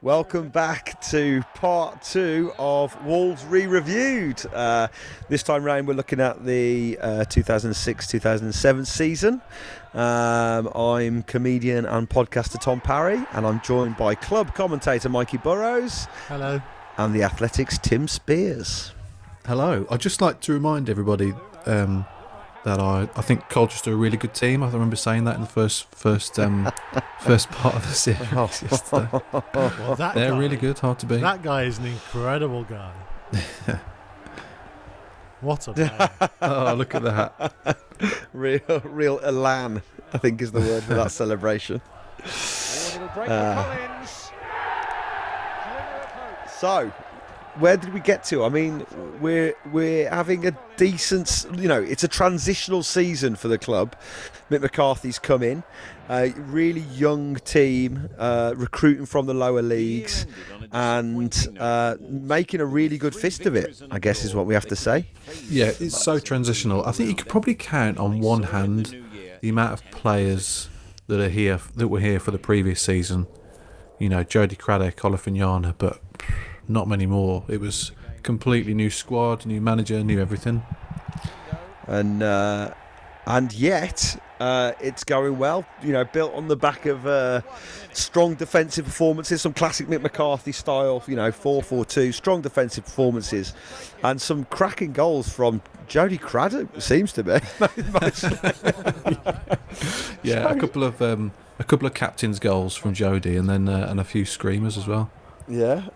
Welcome back to part 2 of Wolves ReReviewed. This time round we're looking at the 2006-2007 season. I'm comedian and podcaster Tom Parry, and I'm joined by club commentator Mikey Burrows. Hello. And the Athletics' Tim Spiers. Hello. I'd just like to remind everybody that I think Colchester are a really good team. I remember saying that in the first part of the series yesterday. Well, they're really good, hard to beat. That guy is an incredible guy. What a player. Oh, look at that. Real elan, I think is the word for that celebration. So, where did we get to? I mean, we're having a decent, it's a transitional season for the club. Mick McCarthy's come in, really young team, recruiting from the lower leagues, and making a really good fist of it, I guess is what we have to say. Yeah, it's so transitional. I think you could probably count on one hand the amount of players that were here for the previous season. Jody Craddock, Olafanyana, but not many more. It was completely new squad, new manager, new everything. And yet it's going well. Built on the back of strong defensive performances, some classic Mick McCarthy style. 4-4-2, strong defensive performances, and some cracking goals from Jody Craddock. Seems to be. Yeah, a couple of captain's goals from Jody, and then and a few screamers as well. Yeah,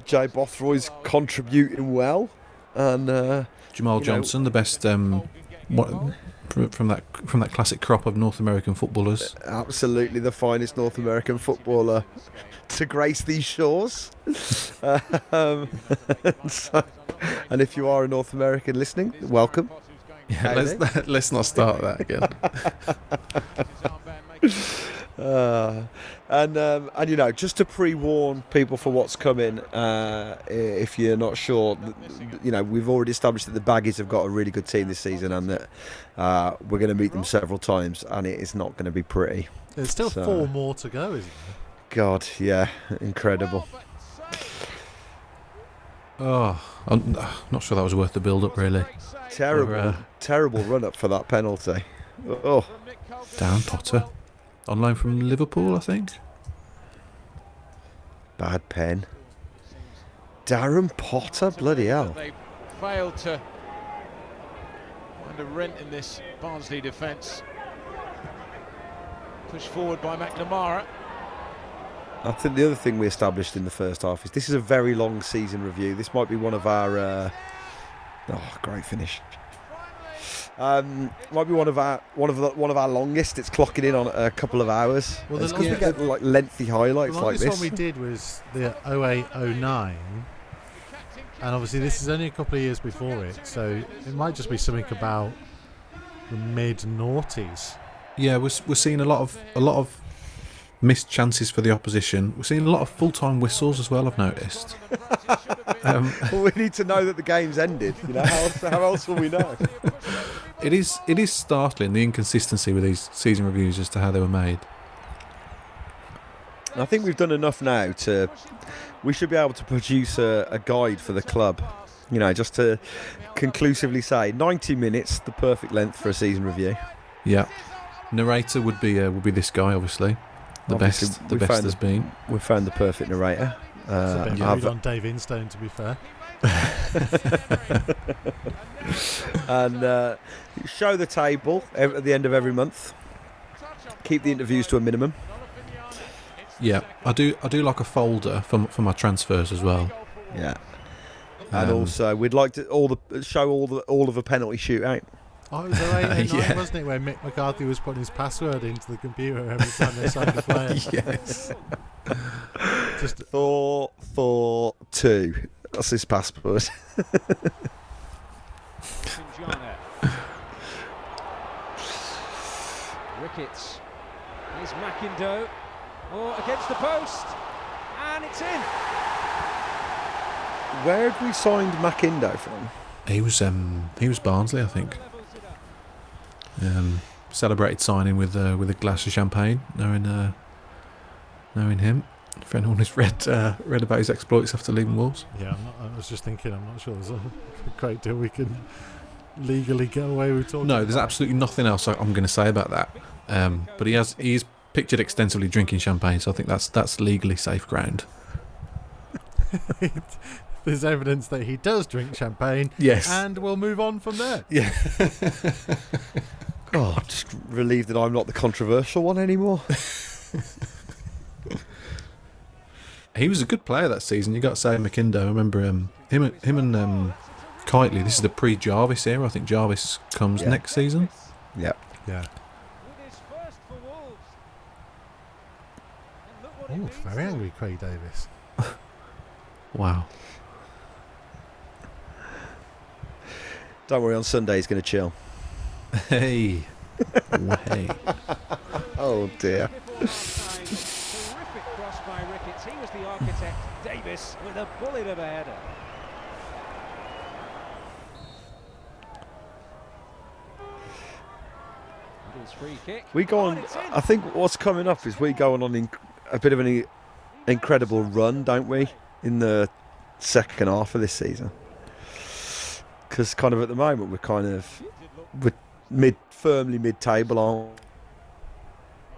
Jay Bothroyd's contributing well, and Jamal Johnson, the best from that classic crop of North American footballers. Absolutely, the finest North American footballer to grace these shores. And if you are a North American listening, welcome. Yeah, let's not start that again. And just to pre-warn people for what's coming, if you're not sure, we've already established that the Baggies have got a really good team this season, and that we're going to meet them several times, and it is not going to be pretty. There's still 4 more to go, isn't there? God, yeah, incredible. Oh, I'm not sure that was worth the build-up, really. Terrible run-up for that penalty. Oh, Darren Potter. On loan from Liverpool, I think. Bad pen. Darren Potter, bloody hell. They failed to find a rent in this Barnsley defence. Pushed forward by McNamara. I think the other thing we established in the first half is this is a very long season review. This might be one of our... great finish. Might be one of our longest. It's clocking in on a couple of hours. Well, it's because we get lengthy highlights like this. The longest one we did was the 08-09, and obviously this is only a couple of years before it, so it might just be something about the mid-noughties. Yeah, we're seeing a lot of missed chances for the opposition. We're seeing a lot of full-time whistles as well, I've noticed. Well, we need to know that the game's ended. How else will we know? It is startling, the inconsistency with these season reviews as to how they were made. I think we've done enough now we should be able to produce a guide for the club, just to conclusively say 90 minutes, the perfect length for a season review. Yeah. Narrator would be this guy, obviously. The best there's been. We've found the perfect narrator. It's a bit rude on Dave Instone, to be fair. And show the table at the end of every month. Keep the interviews to a minimum. Yeah, I do like a folder for my transfers as well. Yeah, and also we'd like to show all of a penalty shootout. Oh, it was 08-09, wasn't it, where Mick McCarthy was putting his password into the computer every time they signed a player? Yes. Just 4-4-2. That's his password. Ricketts. Here's McIndoe. Against the post. And it's in. Where had we signed McIndoe from? He was Barnsley, I think. Celebrated signing with a glass of champagne, knowing him. If anyone has read about his exploits after leaving Wolves. Yeah, I was just thinking, I'm not sure there's a great deal we can legally get away with talking No, there's about. absolutely nothing else I'm going to say about that. But he's pictured extensively drinking champagne, so I think that's legally safe ground. There's evidence that he does drink champagne. Yes. And we'll move on from there. Yeah. Oh, I'm just relieved that I'm not the controversial one anymore. He was a good player that season. You got to say, McIndo. I remember him and Kitely. This is the pre-Jarvis era. I think Jarvis comes next season. Yeah. Yeah. Oh, very angry Craig Davis. Wow. Don't worry, on Sunday he's going to chill. Hey. Hey. Oh dear. Terrific cross by Ricketts. He was the architect. Davis with a bullet of a header. Free kick. We go on. I think what's coming up is we go on a bit of an incredible run, don't we, in the second half of this season? Because kind of at the moment we're firmly mid-table, aren't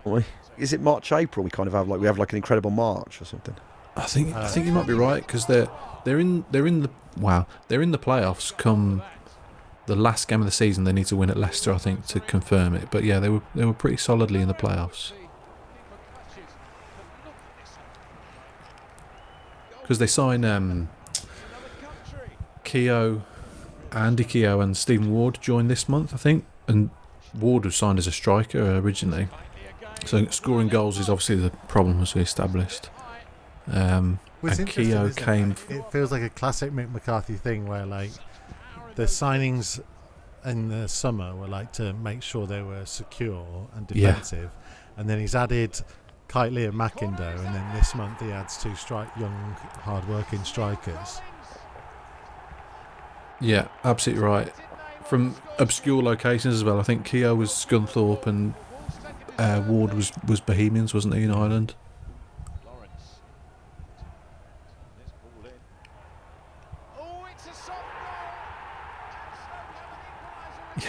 we? Is it March, April? We kind of have we have an incredible March or something. I think you might be right, because they're in the playoffs come the last game of the season. They need to win at Leicester, I think, to confirm it. But yeah, they were pretty solidly in the playoffs, because they sign Andy Keogh and Stephen Ward joined this month, I think, and Ward was signed as a striker originally. So scoring goals is obviously the problem, as we established. And Keogh came. It feels like a classic Mick McCarthy thing, where the signings in the summer were to make sure they were secure and defensive, and then he's added Kitely and McIndo, and then this month he adds two young, hard-working strikers. Yeah, absolutely right. From obscure locations as well. I think Keogh was Scunthorpe and Ward was Bohemians, wasn't he, in Ireland?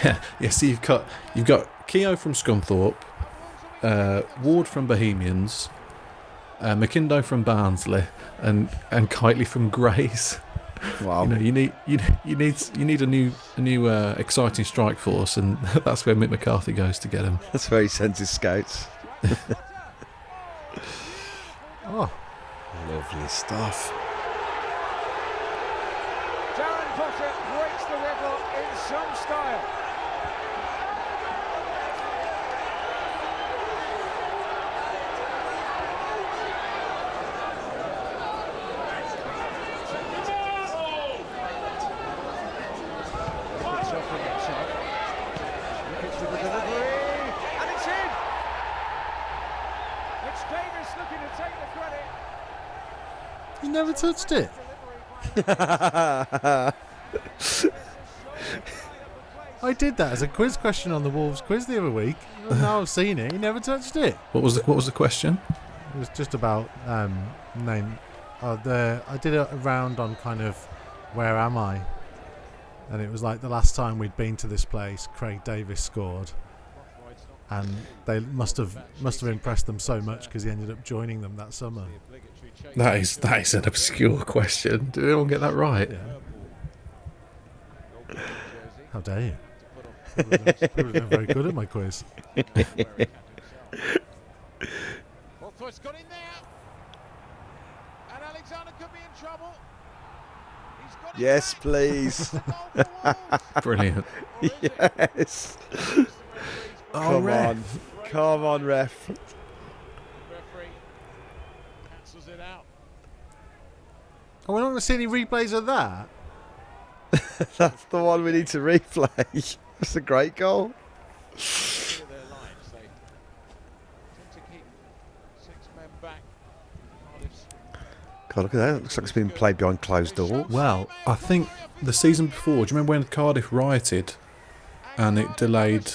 Yeah. So you've got Keogh from Scunthorpe, Ward from Bohemians, McIndo from Barnsley, and Kitely from Grays. Wow. You need a new exciting strike force, and that's where Mick McCarthy goes to get him. That's very sensitive scouts. Oh, lovely stuff. Darren Potter breaks the wedlock in some style. he never touched it. I did that as a quiz question on the Wolves quiz the other week. Now I've seen it. He never touched it. What was the question? It was just about name. I did a round on kind of where am I, and it was the last time we'd been to this place, Craig Davis scored, and they must have impressed them so much because he ended up joining them that summer. That is an obscure question. Did anyone get that right? Yeah. How dare you? People have been very good at my quiz. It's got in there, and Alexander could be in trouble. He's got it Yes, back. please. Brilliant. Yes. Come on, ref. Referee cancels it out. Oh, we're not going to see any replays of that? That's the one we need to replay. That's a great goal. Clear their lines. They tend to keep 6 men back. Cardiff's God, look at that. It looks like it's been played behind closed doors. Well, I think the season before, do you remember when Cardiff rioted and it delayed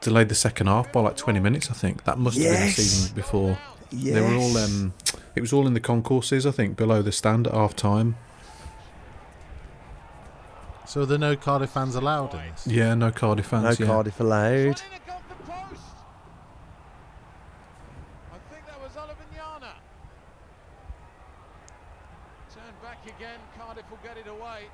the second half by 20 minutes, I think? That must have been the Yes. season before. Yes. They were all. It was all in the concourses, I think, below the stand at half time. So are there no Cardiff fans allowed in this? Yeah, no Cardiff fans. No yeah. Cardiff allowed. Shot in against the post. I think that was Olivignana. Turn back again. Cardiff will get it away.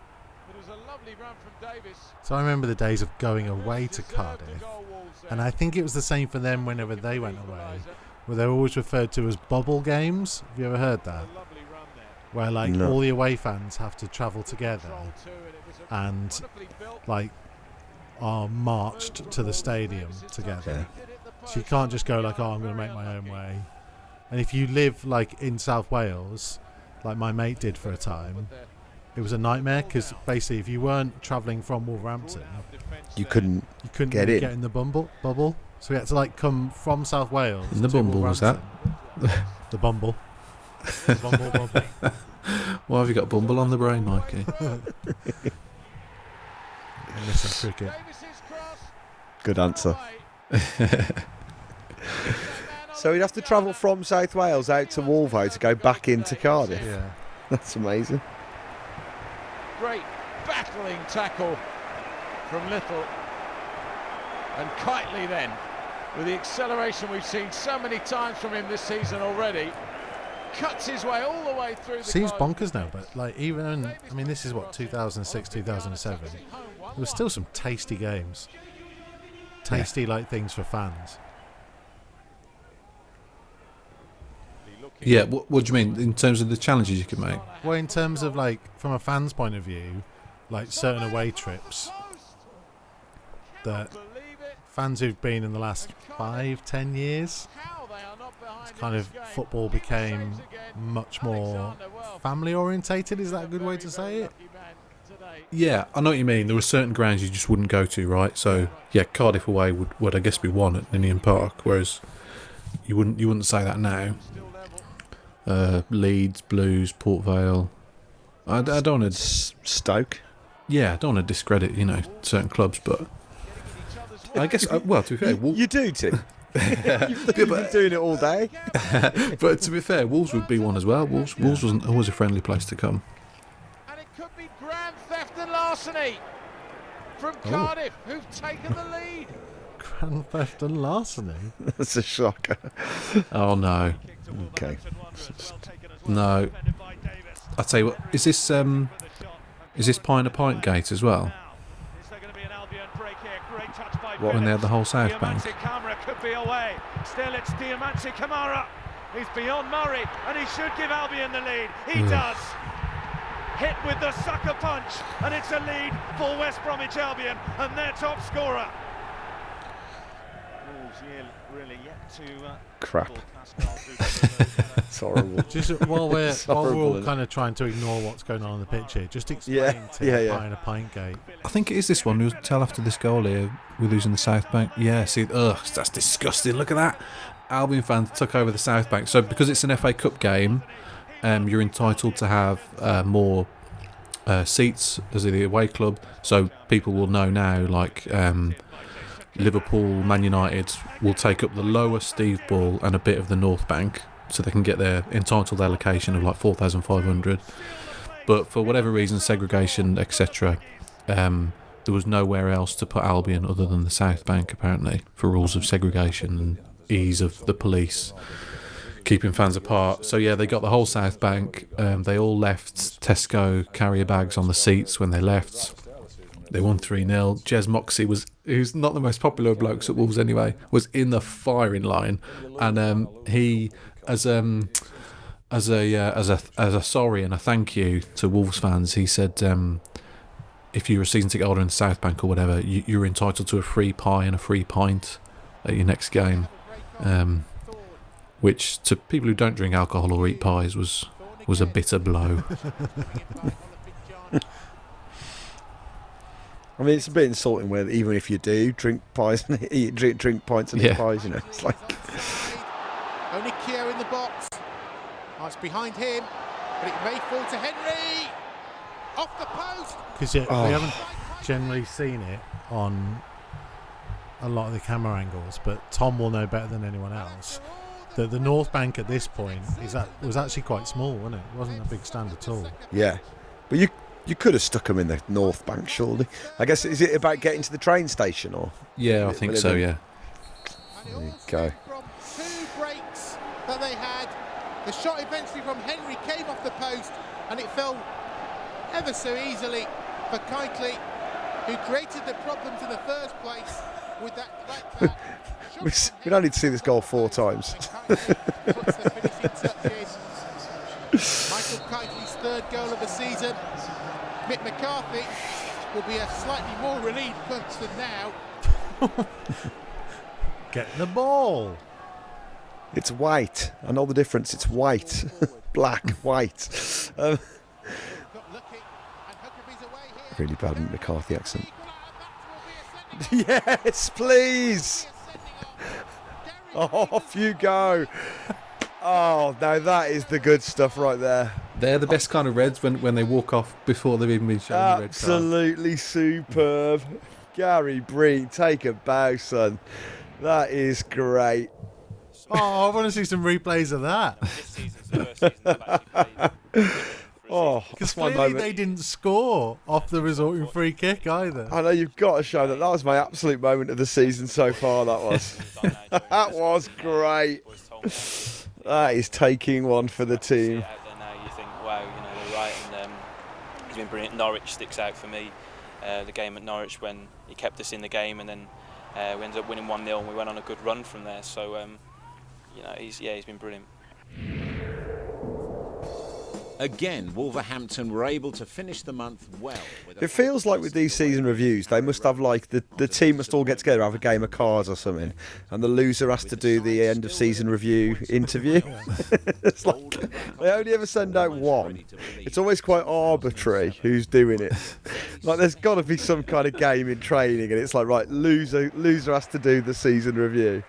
It was a lovely run from Davis. So I remember the days of going away to Deserved Cardiff, a goal, Wolves there. and I think it was the same for them whenever they went away, where they were always referred to as bubble games. Have you ever heard that? A lovely run there. Where like No. all the away fans have to travel together Control too, and it was a and wonderfully built like are marched to the stadium together. Yeah. So you can't just go like, oh, I'm going to make my own way. And if you live like in South Wales, like my mate did for a time, it was a nightmare because basically if you weren't travelling from Wolverhampton, You couldn't. you couldn't Get really in. get in the bubble. So we had to like come from South Wales. In the to bumble, was that? Wolverhampton. The bumble. The bumble. Why have you got Bumble on the brain, Mikey? I miss some cricket. Davis's cross. Good answer. Away. So we'd have to travel from South Wales out to Wolvo to go back into Cardiff. Yeah. That's amazing. Great battling tackle from Little. And Kitely then, with the acceleration we've seen so many times from him this season already, cuts his way all the way through the Seems goal. bonkers now, but like even I mean this is what 2006, 2007. There were still some tasty games. Tasty like things for fans. Yeah, what do you mean in terms of the challenges you can make? Well, in terms of like from a fan's point of view, like certain away trips that fans who've been in the last 5-10 years, it's kind of football became much more family orientated. Is that a good way to say it? Yeah, I know what you mean. There were certain grounds you just wouldn't go to, right? So yeah, Cardiff away would I guess be one at Ninian Park, whereas you wouldn't say that now. Leeds, Blues, Port Vale. I don't want to. Stoke. Yeah, I don't want to discredit certain clubs, but I guess well to be fair, You do, Tim. You've been doing it all day. but to be fair, Wolves would be one as well. Wolves wasn't always a friendly place to come. And it could be grand theft and larceny from Cardiff, who've taken the lead. Grand theft and larceny. That's a shocker. Oh no, Okay. no. I tell you what, is this Pie and a Pint Gate as well? What? When they had the whole South Bank. Camera could be away. Still, it's Diamanti Kamara. He's beyond Murray, and he should give Albion the lead. He does. Hit with the sucker punch, and it's a lead for West Bromwich Albion and their top scorer. Really yet to Crap. It's horrible. Just while we're It's while we're horrible, all isn't it? kind of trying to ignore what's going on the pitch here, just explain Yeah, to yeah. Pie and a Pint Gate. I think it is this one. We'll tell after this goal here, we're losing the South Bank. Yeah, see, that's disgusting. Look at that. Albion fans took over the South Bank. So because it's an FA Cup game, you're entitled to have more seats as the away club. So people will know now, like Liverpool, Man United will take up the lower Steve Ball and a bit of the North Bank, so they can get their entitled allocation of like 4,500. But for whatever reason, segregation, etc., there was nowhere else to put Albion other than the South Bank, apparently, for rules of segregation and ease of the police keeping fans apart. So yeah, they got the whole South Bank. They all left Tesco carrier bags on the seats when they left. They won 3-0. Jez Moxey who's not the most popular of blokes at Wolves anyway, was in the firing line, and he as a sorry and a thank you to Wolves fans, he said if you're a season ticket holder in the South Bank or whatever, you're entitled to a free pie and a free pint at your next game, which to people who don't drink alcohol or eat pies was a bitter blow. I mean, it's a bit insulting where even if you do drink pies and drink pints and eat pies, it's like. Only Keogh in the box. Oh, it's behind him, but it may fall to Henry. Off the post. Because we haven't generally seen it on a lot of the camera angles, but Tom will know better than anyone else. that the North Bank at this point was actually quite small, wasn't it? It wasn't a big stand at all. Yeah, but you could have stuck them in the North Bank, surely. I guess, is it about getting to the train station, or? Yeah, I think so. Yeah. There you go. From 2 breaks that they had, the shot eventually from Henry came off the post, and it fell ever so easily for Kitely, who created the problems in the first place with that We don't need to see this goal 4 times. Puts the finishing touch in. Michael Kitely's 3rd goal of the season. Mick McCarthy will be a slightly more relieved person now. Get the ball. It's white. I know the difference. It's white. Black, white. Really bad Mick McCarthy accent. Yes, please. Off you go. Oh, no, that is the good stuff right there. They're the best kind of Reds when they walk off before they've even been shown the red card. Absolutely superb. Gary Breen, take a bow, son. That is great. Oh, I want to see some replays of that. Oh, Because that's my clearly moment. they didn't score off the resulting free kick either. I know you've got to show that. That was my absolute moment of the season so far. That was. That was great. That is taking one for the team. Out there now, you think, wow, they're right, and he's been brilliant. Norwich sticks out for me. The game at Norwich when he kept us in the game, and then we ended up winning 1-0, and we went on a good run from there. So, he's been brilliant. Again, Wolverhampton were able to finish the month well. It feels like with these season reviews, they must have the team must all get together, have a game of cards or something, and the loser has to do the end of season review interview. It's like they only ever send out one. It's always quite arbitrary who's doing it. Like there's got to be some kind of game in training, and it's like, right, loser has to do the season review.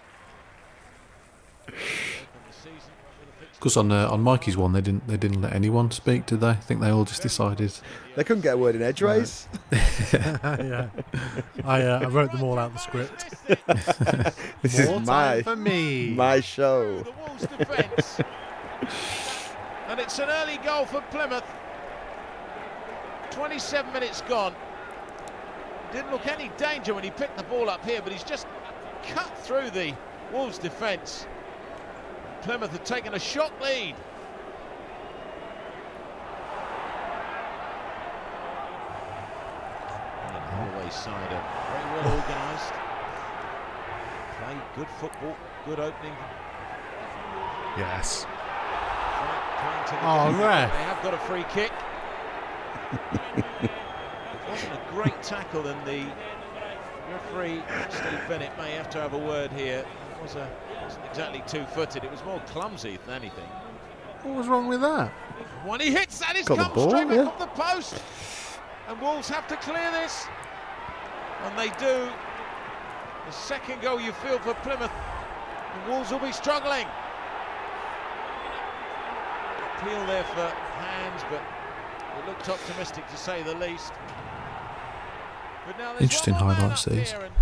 Of course, on Mikey's one, they didn't let anyone speak, did they? I think they all just decided. They couldn't get a word in edgeways. Yeah, I wrote them all out the script. This More is time for me. my show. The Wolves defence. And it's an early goal for Plymouth. 27 minutes gone. Didn't look any danger when he picked the ball up here, but he's just cut through the Wolves defence. Plymouth had taken a shock lead. And Holloway's side are very well organised. Play good football, good opening. Yes. Oh, ref. They have got a free kick. It wasn't a great tackle, and the referee, Steve Bennett, may have to have a word here. It wasn't exactly two-footed, it was more clumsy than anything. What was wrong with that? When he hits that, he's Got the come ball, straight back yeah. off the post. And Wolves have to clear this. And they do. The second goal you feel for Plymouth. And Wolves will be struggling. Appeal there for hands, but it looked optimistic to say the least. But now there's Interesting one more man highlights, up these. here, and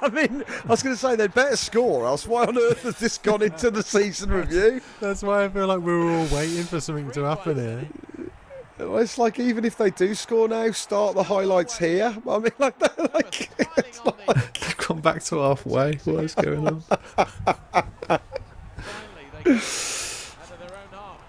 I mean, I was going to say they'd better score, else why on earth has this gone into the season review? That's why I feel like we were all waiting for something to happen here. Well, it's like even if they do score now, start the highlights here. I mean, like that, like it's piling on like the- They've gone back to halfway. What is going on? Finally, they get out of their own half.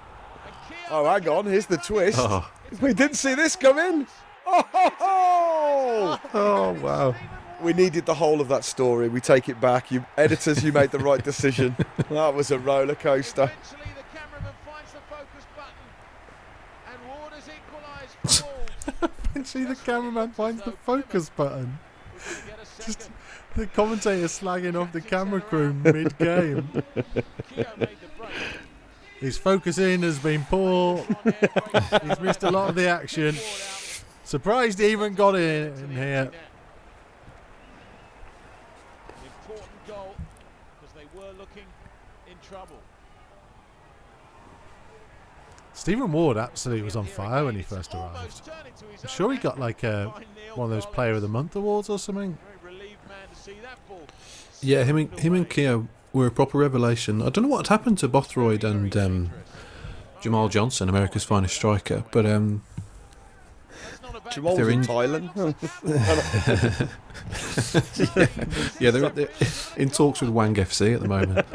And Keogh oh, hang on, here's the twist. Oh, We didn't see this coming. Oh, oh wow. we needed the whole of that story. We take it back. You editors, you made the right decision. That was a roller coaster. Eventually the cameraman finds the focus button, and Ward has equalised for Wolves. Eventually the cameraman finds the focus button. We're gonna get a Just second. the commentator slagging off the camera crew mid-game. Keogh made the break. His focusing has been poor. On here, great He's missed a lot of the action. Ward out. Surprised he even got in here. An important goal because they were looking in trouble. Stephen Ward absolutely was on fire when he first arrived. I'm sure he got like one of those Player of the Month awards or something. Very relieved man to see that ball. Yeah, him and Keogh were a proper revelation. I don't know what had happened to Bothroyd and Jamal Johnson, America's finest striker, but Jamal's in Thailand. yeah, they're in talks with Wang FC at the moment.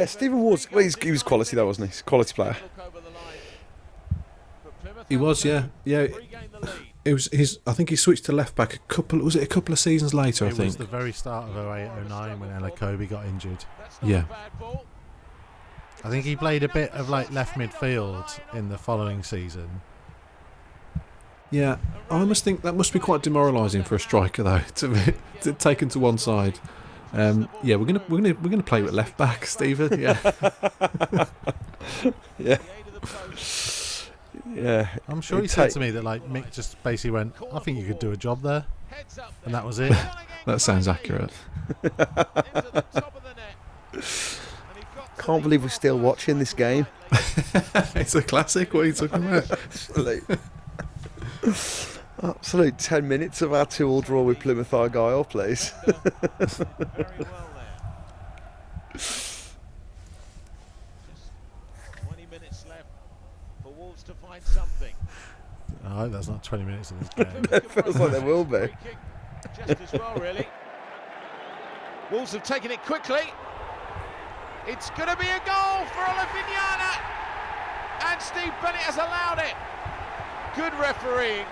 Stephen Ward's. Well, he was quality though, wasn't he? He's a quality player. He was, yeah. It was his. I think he switched to left back a couple of seasons later. I think it was the very start of 08-09 when Ella Kobe got injured. Yeah. I think he played a bit of like left midfield in the following season. Yeah, I must think that must be quite demoralising for a striker though to be taken to one side. Yeah, we're gonna play with left back, Stephen. Yeah. Yeah. I'm sure he said to me that like Mick just basically went, I think you could do a job there, and that was it. That sounds accurate. Can't believe we're still watching this game. It's a classic. What are you talking about? Absolute 10 minutes of our 2-2 draw with Plymouth Argyle, please. Very well there. Just 20 minutes left for Wolves to find something. I hope that's not 20 minutes of this game. It feels like there will be. Just as well, really. Wolves have taken it quickly. It's going to be a goal for Olafinyana, and Steve Bennett has allowed it. Good refereeing,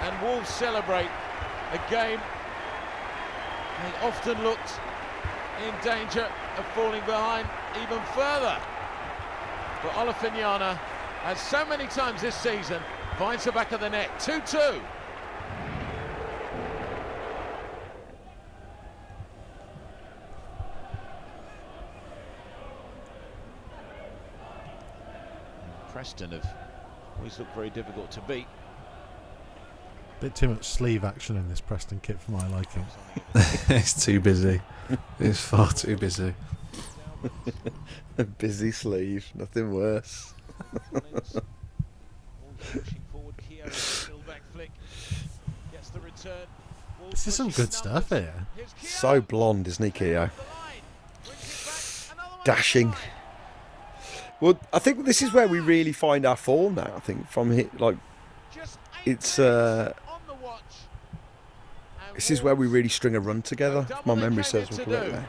and Wolves celebrate a game they often looked in danger of falling behind even further. But Olafinyana, as so many times this season, finds the back of the net. 2-2. Preston have always looked very difficult to beat. Bit too much sleeve action in this Preston kit for my liking. It's too busy. It's far too busy. A busy sleeve, nothing worse. This is some good stuff here. So blonde, isn't he, Keogh? Dashing. Well, I think this is where we really find our form now. I think from it, like it's this is where we really string a run together. If my memory serves me correctly.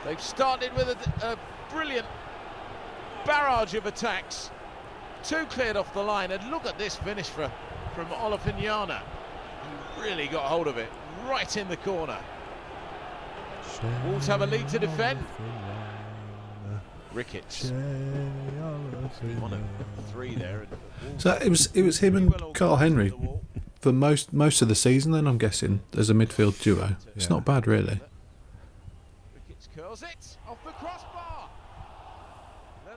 They've started with a brilliant barrage of attacks. 2 cleared off the line, and look at this finish from Olafinyana, who really got hold of it right in the corner. Wolves have a lead to defend. Ricketts. 1 of 3 there. So it was him and Carl Henry for most of the season. Then I'm guessing as a midfield duo. It's not bad really. Ricketts curls it off the crossbar.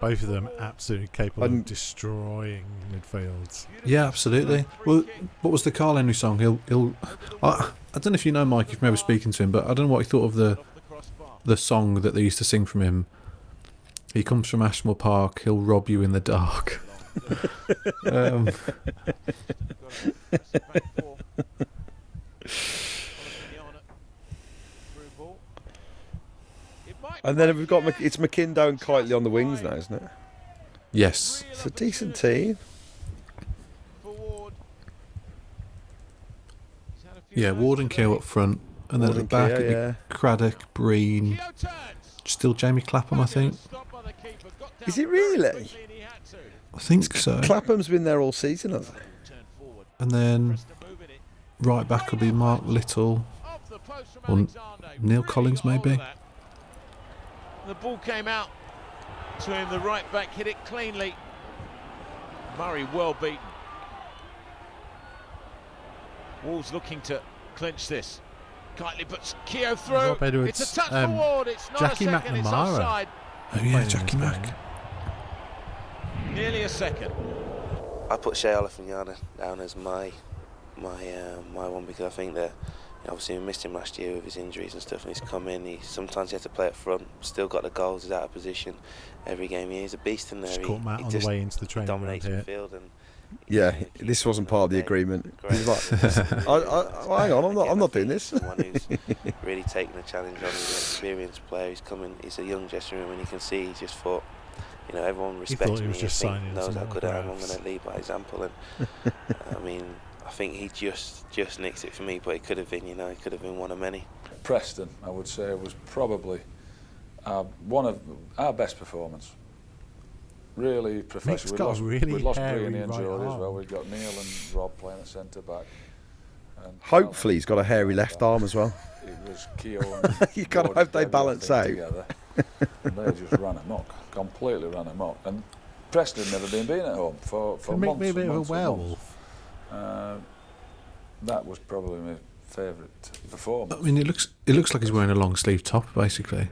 Both of them absolutely capable of destroying midfields. Yeah, absolutely. Well, what was the Carl Henry song? I don't know if you know Mike, if you remember speaking to him, but I don't know what he thought of the song that they used to sing from him. He comes from Ashmore Park, he'll rob you in the dark. And then we've got it's McIndoe and Kitely on the wings now, isn't it? Yes. It's a decent team. Yeah, Ward and Keogh up front, and then at the back it'd be Craddock, Breen, still Jamie Clapham, I think. Is it really? I think so. Clapham's been there all season, hasn't he? And then right back will be Mark Little or Neil Collins maybe. The ball came out to him, the right back hit it cleanly. Murray well beaten. Wolves looking to clinch this. Kitely puts Keogh through. It's a touch forward. It's not Jackie a second. McNamara. It's offside. Oh yeah, Jackie Mac. Nearly a second. I put Shea Olafinyana down as my one because I think that obviously we missed him last year with his injuries and stuff, and he's come in. Sometimes he had to play up front. Still got the goals. He's out of position every game. He's a beast in there. Just caught Matt on the way into the training dominates here. the field, and Yeah, this wasn't part of the agreement. He's like, hang on, I'm not doing this. Someone who's really taking the challenge on. He's an experienced player. He's coming. He's a young dressing room, and you can see he just thought, you know, everyone respects me. Knows how good I am. I'm going to lead by example. And I mean, I think he just nicks it for me, but it could have been, you know, it could have been one of many. Preston, I would say, was probably one of our best performance. Really professional. We lost Brian in injury as well. We've got Neil and Rob playing at centre back. And hopefully he's got a hairy left arm as well. It was Keogh and you can't hope they balance out. Together. And they just ran amok, completely ran amok. And Preston had never been beaten at home for months. Make me a bit of a werewolf. That was probably my favourite performance. I mean, it looks like he's wearing a long sleeve top, basically.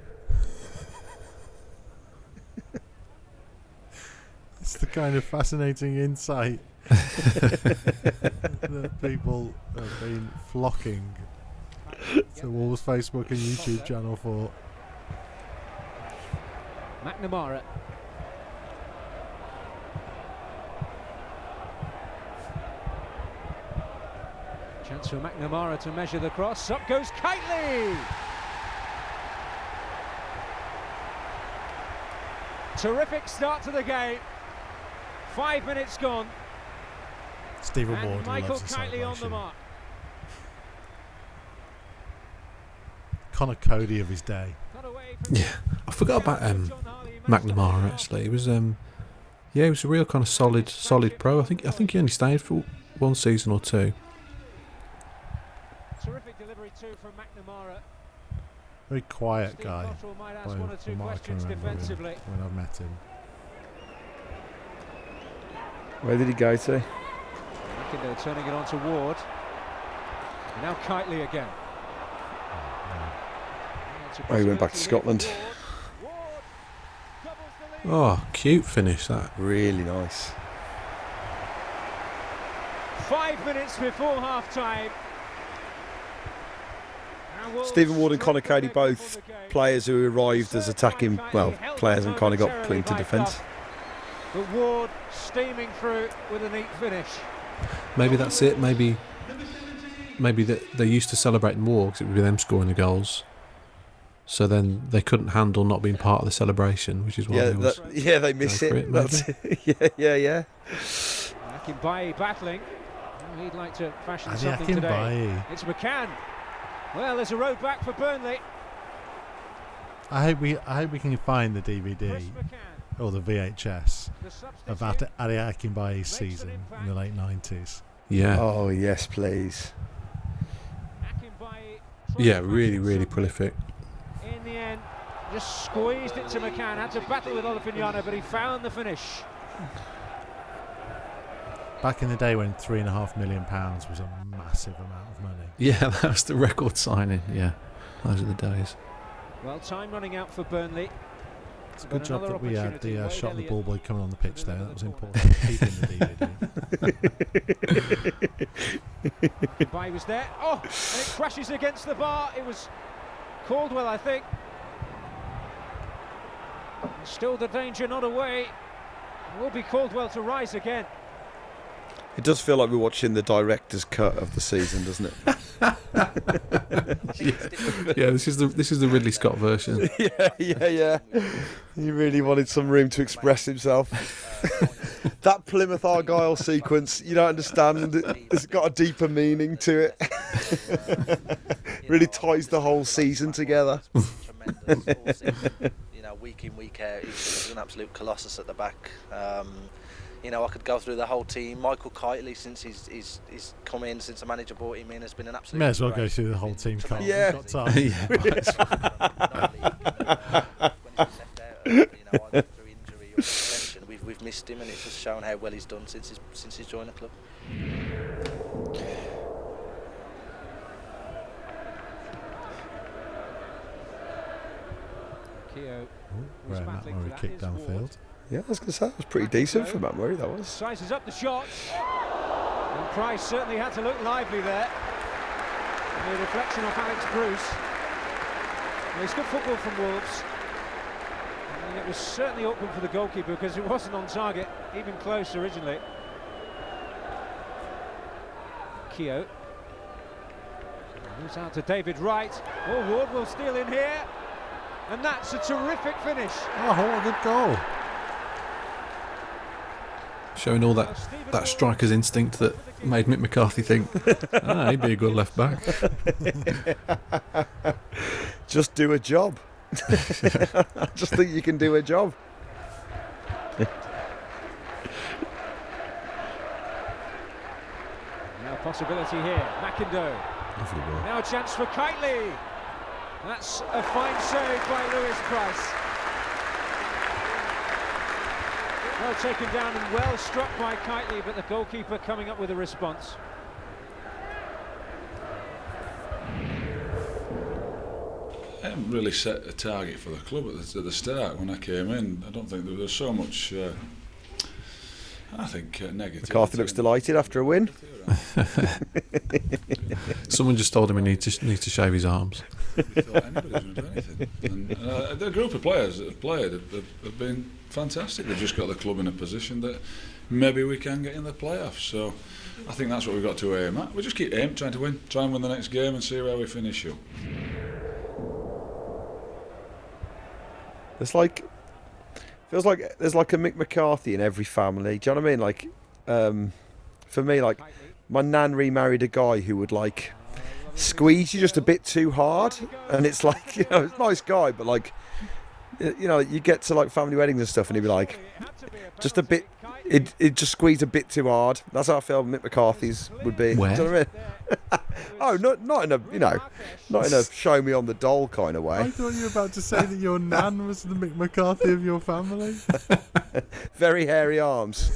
It's the kind of fascinating insight that people have been flocking to Wolves' Facebook and YouTube channel for. McNamara. Chance for McNamara to measure the cross. Up goes Kitely. Terrific start to the game. 5 minutes gone. Stephen and Ward Michael loves the Kitely on the mark. Connor Cody of his day. Yeah, I forgot about McNamara actually. He was he was a real kind of solid pro. I think he only stayed for one season or two. Terrific delivery too from McNamara. Very quiet guy. Might ask one or two questions defensively when I've met him. Where did he go to? McIndoe turning it on to Ward. And now Kitely again. Oh, he went back to Scotland. Oh, cute finish that. Really nice. 5 minutes before half time. Stephen Ward and Connor Cody, both players who arrived as attacking, well, players and kind of got put into defence. But Ward steaming through with a neat finish. Maybe that's it. Maybe that they're used to celebrating more because it would be them scoring the goals. So then they couldn't handle not being part of the celebration, which is why they miss it. Yeah. Akinbaye battling. Oh, he'd like to fashion something today. It's McCann. Well, there's a road back for Burnley. I hope we can find the DVD or the VHS of Ali Akinbaye's season in the late 90s. Yeah. Oh yes, please. Yeah, really prolific. In the end, just squeezed it to McCann. Had to battle with Olifignano, but he found the finish. Back in the day when £3.5 million was a massive amount of money. Yeah, that was the record signing. Yeah, those are the days. Well, time running out for Burnley. It's a good job that we had the shot of the ball boy coming on the pitch there. That was important. Keeping the DVD. Bay was there. Oh, and it crashes against the bar. It was Caldwell, I think. Still the danger not away. It will be Caldwell to rise again. It does feel like we're watching the director's cut of the season, doesn't it? Yeah, this is the Ridley Scott version. Yeah. He really wanted some room to express himself. That Plymouth Argyle sequence, you don't understand. It's got a deeper meaning to it. Really ties the whole season together. Tremendous. You know, week in, week out, he's an absolute colossus at the back. You know, I could go through the whole team. Michael Kitely, since he's come in, since the manager brought him in, has been an absolute. May as well go through the whole team, Carl. Yeah. We've got time. When he was left out, you know, either through injury or suspension, we've missed him, and it's just shown how well he's done since he's joined the club. Keogh was battling for that. Kicked downfield. Yeah, I was going to say, that was pretty decent for Matt Murray, that was. Sizes up the shot. And Price certainly had to look lively there. And a reflection off Alex Bruce. Well, it's good football from Wolves. And it was certainly awkward for the goalkeeper because it wasn't on target, even close originally. Macchio. Moves out to David Wright. Oh, Ward will steal in here. And that's a terrific finish. Oh, what a good goal. Showing all that striker's instinct that made Mick McCarthy think, he'd be a good left back. Just do a job. I just think you can do a job. Now possibility here. McIndoe. Now a chance for Kitely. That's a fine save by Lewis Price. Well taken down and well struck by Kitely, but the goalkeeper coming up with a response. I hadn't really set a target for the club at the start when I came in. I don't think there was so much, negative. McCarthy looks delighted after a win. Someone just told him he needs to shave his arms. Thought anybody's going to do anything. And the group of players that have played have been fantastic. They've just got the club in a position that maybe we can get in the playoffs. So I think that's what we've got to aim at. We just keep trying to win, try and win the next game and see where we finish up. Feels like there's like a Mick McCarthy in every family. Do you know what I mean? Like, for me, like my nan remarried a guy who would like squeeze you just a bit too hard, and it's like, you know, it's a nice guy, but like, you know, you get to like family weddings and stuff, and he'd be like, just a bit, it just squeezed a bit too hard. That's how I feel Mick McCarthy's would be. Where? Do you know what I mean? Oh, not in a, you know, not in a show me on the doll kind of way. I thought you were about to say that your nan was the Mick McCarthy of your family. Very hairy arms.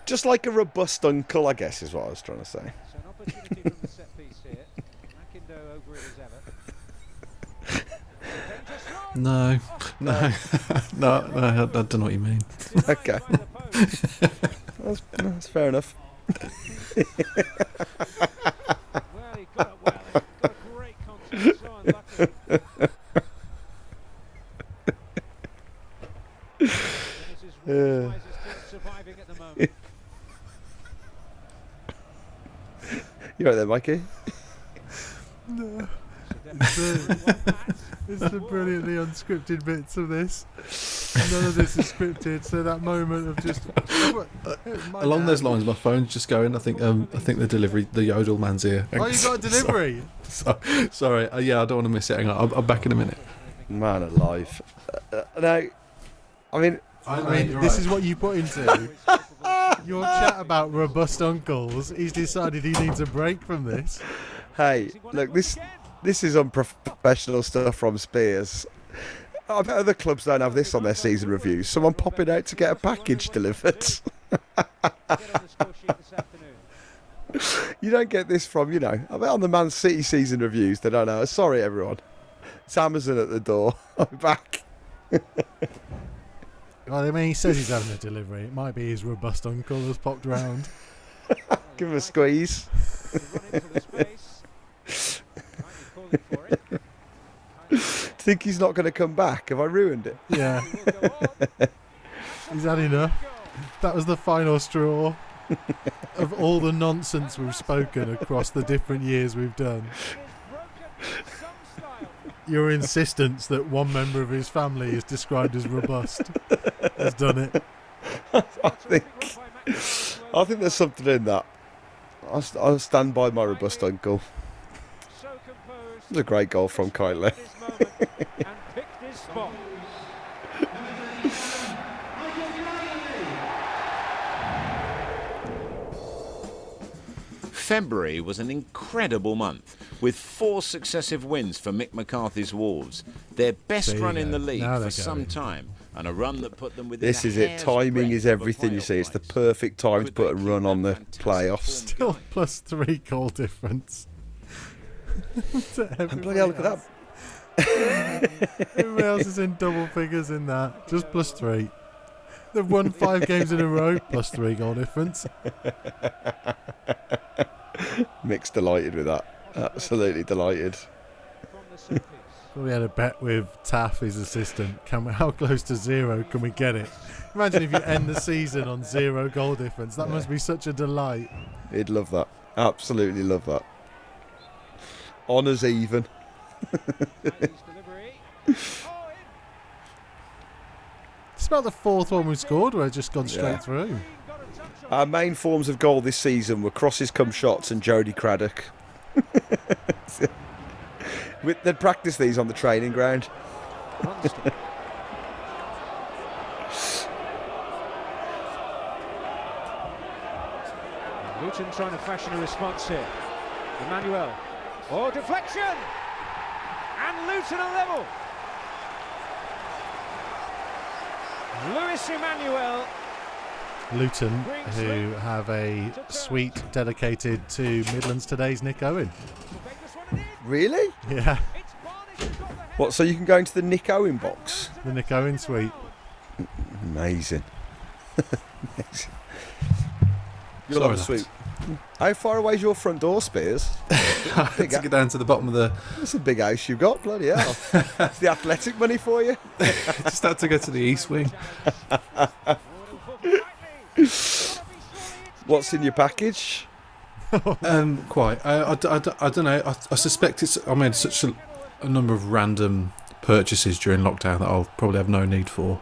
Just like a robust uncle, I guess, is what I was trying to say. So an opportunity from the set piece here. McIndoe over it as ever. No, I don't know what you mean. Okay. That's fair enough. Well, he got it well. He got a great contact, so unlucky. This is Wise is still surviving at the moment. You right there, Mikey? No. It's the brilliantly unscripted bits of this. None of this is scripted, so that moment of just along those lines, my phone's just going. I think the yodel man's here. Oh, you got a delivery? Sorry. Yeah, I don't want to miss it. Hang on, I'm back in a minute. Man alive. Now, I mean, this is what you put into your chat about robust uncles. He's decided he needs a break from this. Hey, look, this is unprofessional stuff from Spiers. I bet other clubs don't have this on their season reviews. Someone popping out to get a package delivered. You don't get this from, you know, I bet on the Man City season reviews they don't know. Sorry, everyone. It's Amazon at the door. I'm back. Well, I mean, he says he's having a delivery. It might be his robust uncle has popped round. Give him a squeeze. Think he's not going to come back? Have I ruined it? Yeah. He's had enough. That was the final straw of all the nonsense we've spoken across the different years we've done. Your insistence that one member of his family is described as robust has done it. I think there's something in that. I'll stand by my robust uncle. It was a great goal from Kylie. February was an incredible month, with 4 successive wins for Mick McCarthy's Wolves, their best run in the league for some time, and a run that put them within. This is it. Timing is everything. You see, it's the perfect time to put a run on the playoffs. Still +3 goal difference. Bloody hell, look at that. Everybody else is in double figures in that. Just +3. They've won 5 games in a row, +3 goal difference. Mick's delighted with that. Absolutely delighted. We had a bet with Taff, his assistant. How close to 0 can we get it? Imagine if you end the season on 0 goal difference. That must be such a delight. He'd love that. Absolutely love that. Honours even. It's about the 4th one we scored where it's just gone straight through. Our main forms of goal this season were crosses come shots and Jody Craddock. They'd practice these on the training ground. Luton trying to fashion a response here. Emmanuel. Oh, deflection! And Luton are level. Lewis Emmanuel. Luton, who have a suite dedicated to Midlands Today's Nick Owen. Really? Yeah. What, so you can go into the Nick Owen box? The Nick Owen suite. Amazing. Amazing. You'll have a suite. How far away is your front door, Spiers? I had to get down to the bottom of the... That's a big house you've got, bloody hell. It's the athletic money for you. Just had to go to the east wing. What's in your package? Quite. I don't know. I suspect I made such a number of random purchases during lockdown that I'll probably have no need for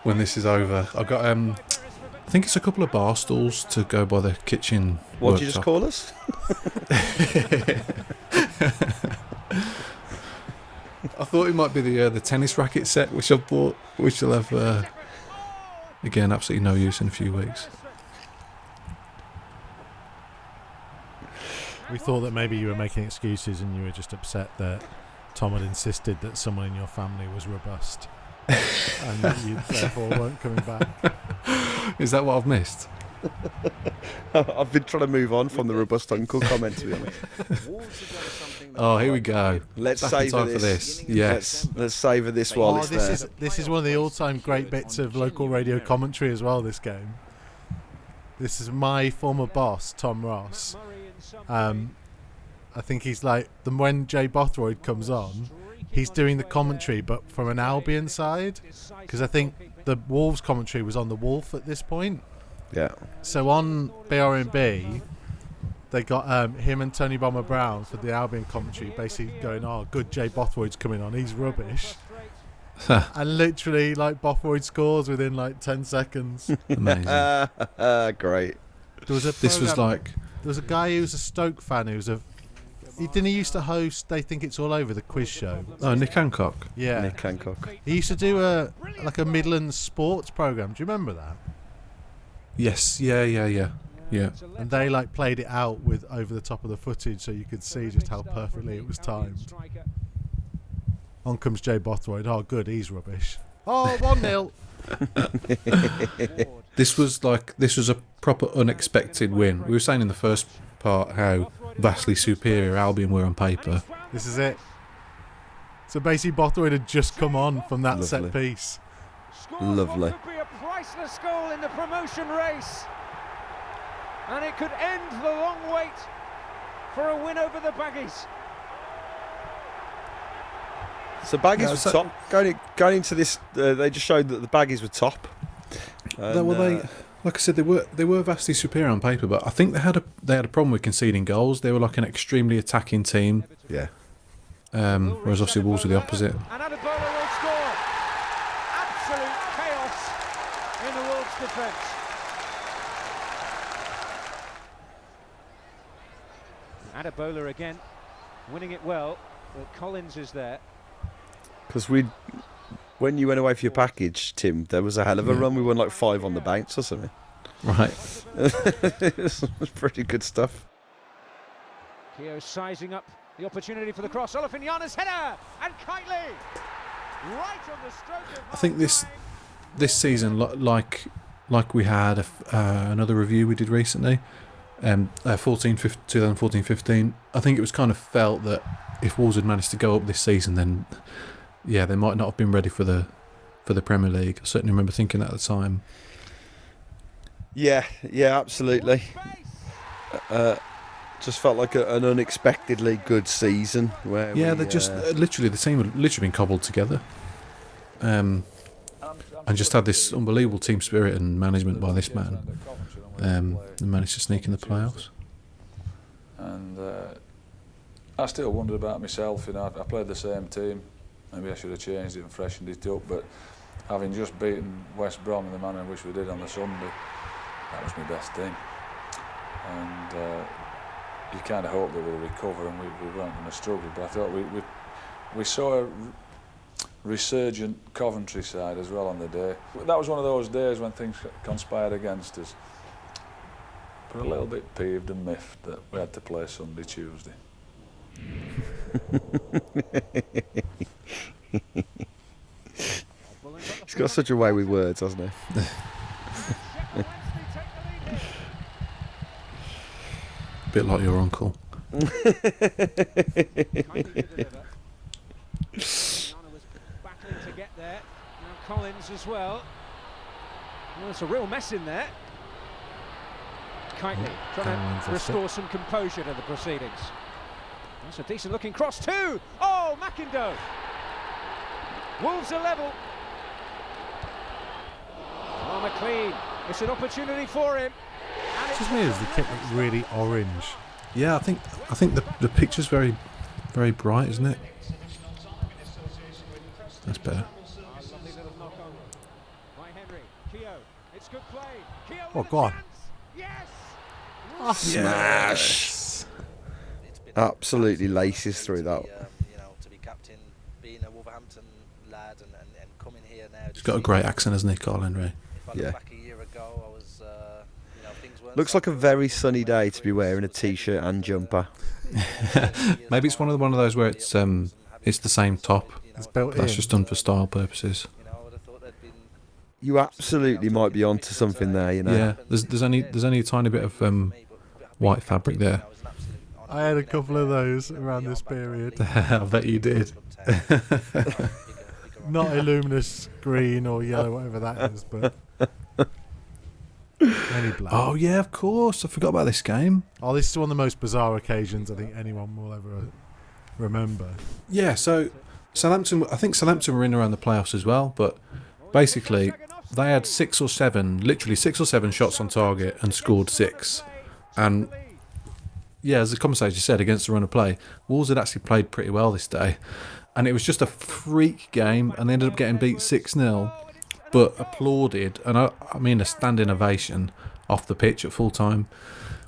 when this is over. I got I think it's a couple of bar stools to go by the kitchen. What did you just call us? I thought it might be the tennis racket set which I bought, which will have again absolutely no use in a few weeks. We thought that maybe you were making excuses and you were just upset that Tom had insisted that someone in your family was robust and that you therefore weren't coming back. Is that what I've missed? I've been trying to move on from the robust uncle comment, to be honest. Oh, here we go. Let's Back in savour time for this. Yes. Let's savour this while it's there. This is one of the all-time great bits of local radio commentary as well, this game. This is my former boss, Tom Ross. I think he's like, when Jay Bothroyd comes on, he's doing the commentary, but from an Albion side, because I think the Wolves commentary was on the Wolf at this point. Yeah. So on BRB, they got him and Tony Bomber Brown for the Albion commentary, basically going, "Oh, good, Jay Bothroyd's coming on. He's rubbish." And literally, like, Bothroyd scores within like 10 seconds. Amazing. Great. There was a guy who was a Stoke fan who was he used to host They Think It's All Over, the quiz show. Oh, Nick Hancock. Yeah. Nick Hancock. He used to do a Midlands sports programme. Do you remember that? Yes. Yeah. And they like played it out with over the top of the footage so you could see just how perfectly it was timed. On comes Jay Bothroyd. Oh, good, he's rubbish. Oh, 1-0. This was a proper unexpected win. We were saying in the first part how vastly superior Albion were on paper. This is it. So basically Bothroyd had just come on from that set piece. Lovely. Could be a priceless goal in the promotion race, and it could end the long wait for a win over the Baggies. So Baggies were top. Going into this, they just showed that the Baggies were top. And, like I said, they were vastly superior on paper, but I think they had a problem with conceding goals. They were like an extremely attacking team. Yeah. Whereas obviously Wolves were the opposite. And Adebola will score. Absolute chaos in the Wolves' defence. Adebola again, winning it well, but Collins is there. Because when you went away for your package, Tim, there was a hell of a run. We won like 5 on the bounce or something. Right. It was pretty good stuff. Keogh sizing up the opportunity for the cross. Olafin Yana's header and Kitely right on the stroke of... I think this season, like we had another review we did recently, 2014-15, I think it was kind of felt that if Wolves had managed to go up this season, then yeah, they might not have been ready for the Premier League. I certainly remember thinking that at the time. Yeah, absolutely. Just felt like an unexpectedly good season. Where they just literally the team had literally been cobbled together, and just had this unbelievable team spirit and management by this man. And managed to sneak in the playoffs. And I still wondered about myself. You know, I played the same team. Maybe I should have changed it and freshened it up. But having just beaten West Brom in the manner in which we did on the Sunday, that was my best team. And you kind of hope that we'll recover and we weren't going to struggle. But I thought we saw a resurgent Coventry side as well on the day. That was one of those days when things conspired against us. But a little bit peeved and miffed that we had to play Sunday, Tuesday. He's got such a way with words, hasn't he? Bit like your uncle. Collins as well. There's a real mess in there. Kitely trying to restore some composure to the proceedings. That's a decent looking cross too. Oh, McIndoe. Wolves are level. Oh, McLean. It's an opportunity for him. Just me, is the kit look really orange? Yeah, I think the picture's very, very bright, isn't it? That's better. Oh, go on. Oh, smash! Absolutely laces through that. To be captain, being a Wolverhampton lad and coming here now. He's got a great accent, hasn't he, Carl Henry? Yeah. Back a year ago, I was, things weren't. Looks like a very sunny day to be wearing a t-shirt and jumper. Maybe it's one of those where it's the same top. It's built That's just done for style purposes. You absolutely might be onto something there, you know. Yeah, there's only a tiny bit of white fabric there. I had a couple of those around this period. I bet you did. Not Illuminous green or yellow, whatever that is, but many black. Oh yeah, of course. I forgot about this game. Oh, this is one of the most bizarre occasions I think anyone will ever remember. Yeah, so Southampton were in around the playoffs as well, but basically they had literally six or seven shots on target and scored 6. And yeah, as the commentator said, against the run of play, Wolves had actually played pretty well this day. And it was just a freak game, and they ended up getting beat 6-0, but applauded, and I mean a standing ovation off the pitch at full time,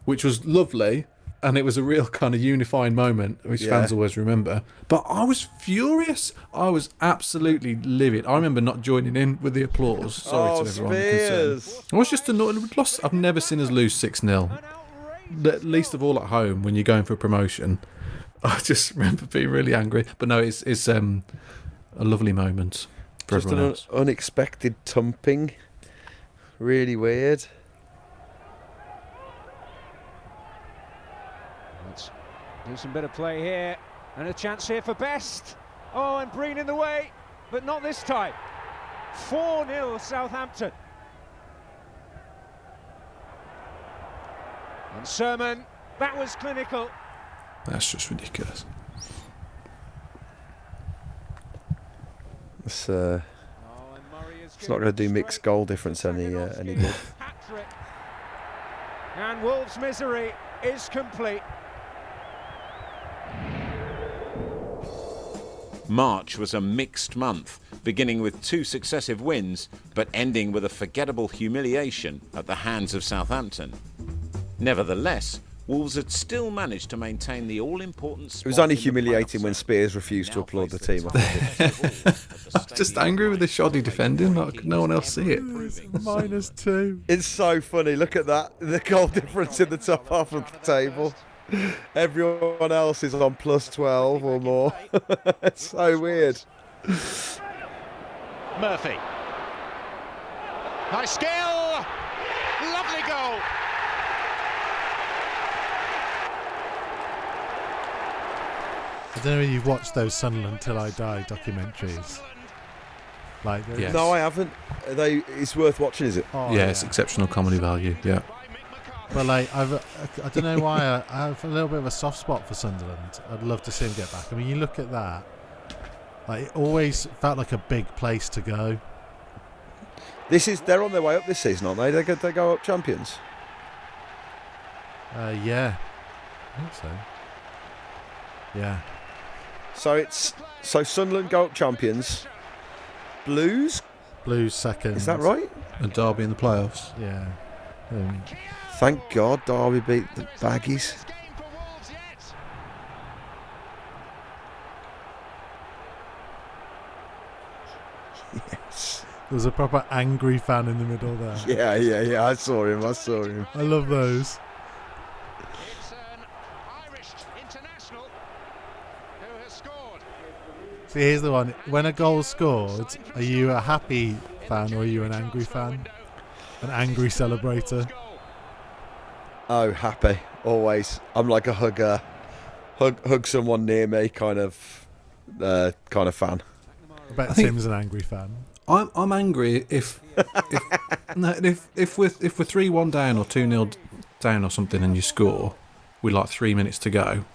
which was lovely, and it was a real kind of unifying moment, which fans always remember. But I was furious. I was absolutely livid. I remember not joining in with the applause. Sorry to everyone concerned. I was just annoyed. I've never seen us lose 6-0. Least of all at home when you're going for a promotion. I just remember being really angry. But no, it's a lovely moment for just everyone else. Unexpected thumping. Really weird. Let's do some bit of play here. And a chance here for Best. Oh, and Breen in the way. But not this time. 4-0 Southampton. And Sermon, that was clinical. That's just ridiculous. It's not going to do Mick's goal difference any good. And Wolves' misery is complete. March was a mixed month, beginning with 2 successive wins, but ending with a forgettable humiliation at the hands of Southampton. Nevertheless, Wolves had still managed to maintain the all-important spot. It was only humiliating when Spiers refused to applaud the team. I was just angry with the shoddy defending. Like, no one else see it. -2. It's so funny. Look at that. The goal difference in the top half of the table. Everyone else is on +12 or more. It's so weird. Murphy. High skill. Lovely goal. I don't know if you've watched those Sunderland Till I Die documentaries. Like, No, I haven't. It's worth watching, is it? Oh, yeah, it's exceptional comedy value. Yeah. But like, I don't know why I have a little bit of a soft spot for Sunderland. I'd love to see him get back. I mean, you look at that, like it always felt like a big place to go. They're on their way up this season, aren't they? They go up champions. Yeah, I think so. Yeah. So Sunderland go up champions. Blues second. Is that right? And Derby in the playoffs. Yeah. Thank God Derby beat the Baggies. Yes. There was a proper angry fan in the middle there. Yeah. I saw him. I love those. It's an Irish international who has scored. See, here's the one. When a goal's scored, are you a happy fan or are you an angry fan? An angry celebrator? Oh, happy. Always. I'm like a hugger. Hug someone near me kind of fan. I bet Tim's an angry fan. I'm angry if we're 3-1 down or 2-0 down or something and you score with like 3 minutes to go.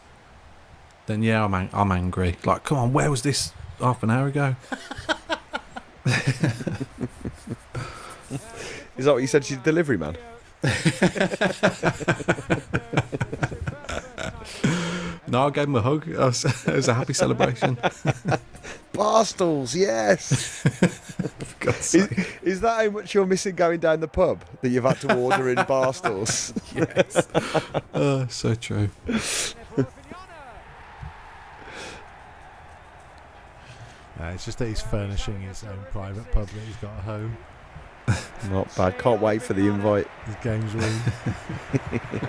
Then yeah, I'm angry. Like, come on, where was this half an hour ago? Is that what you said to your delivery man? No, I gave him a hug. It was a happy celebration. Barstools, yes. For God's sake. Is that how much you're missing going down the pub? That you've had to order in Barstools? Yes. So true. It's just that he's furnishing his own private pub that he's got at home. Not bad. Can't wait for the invite. His game's room.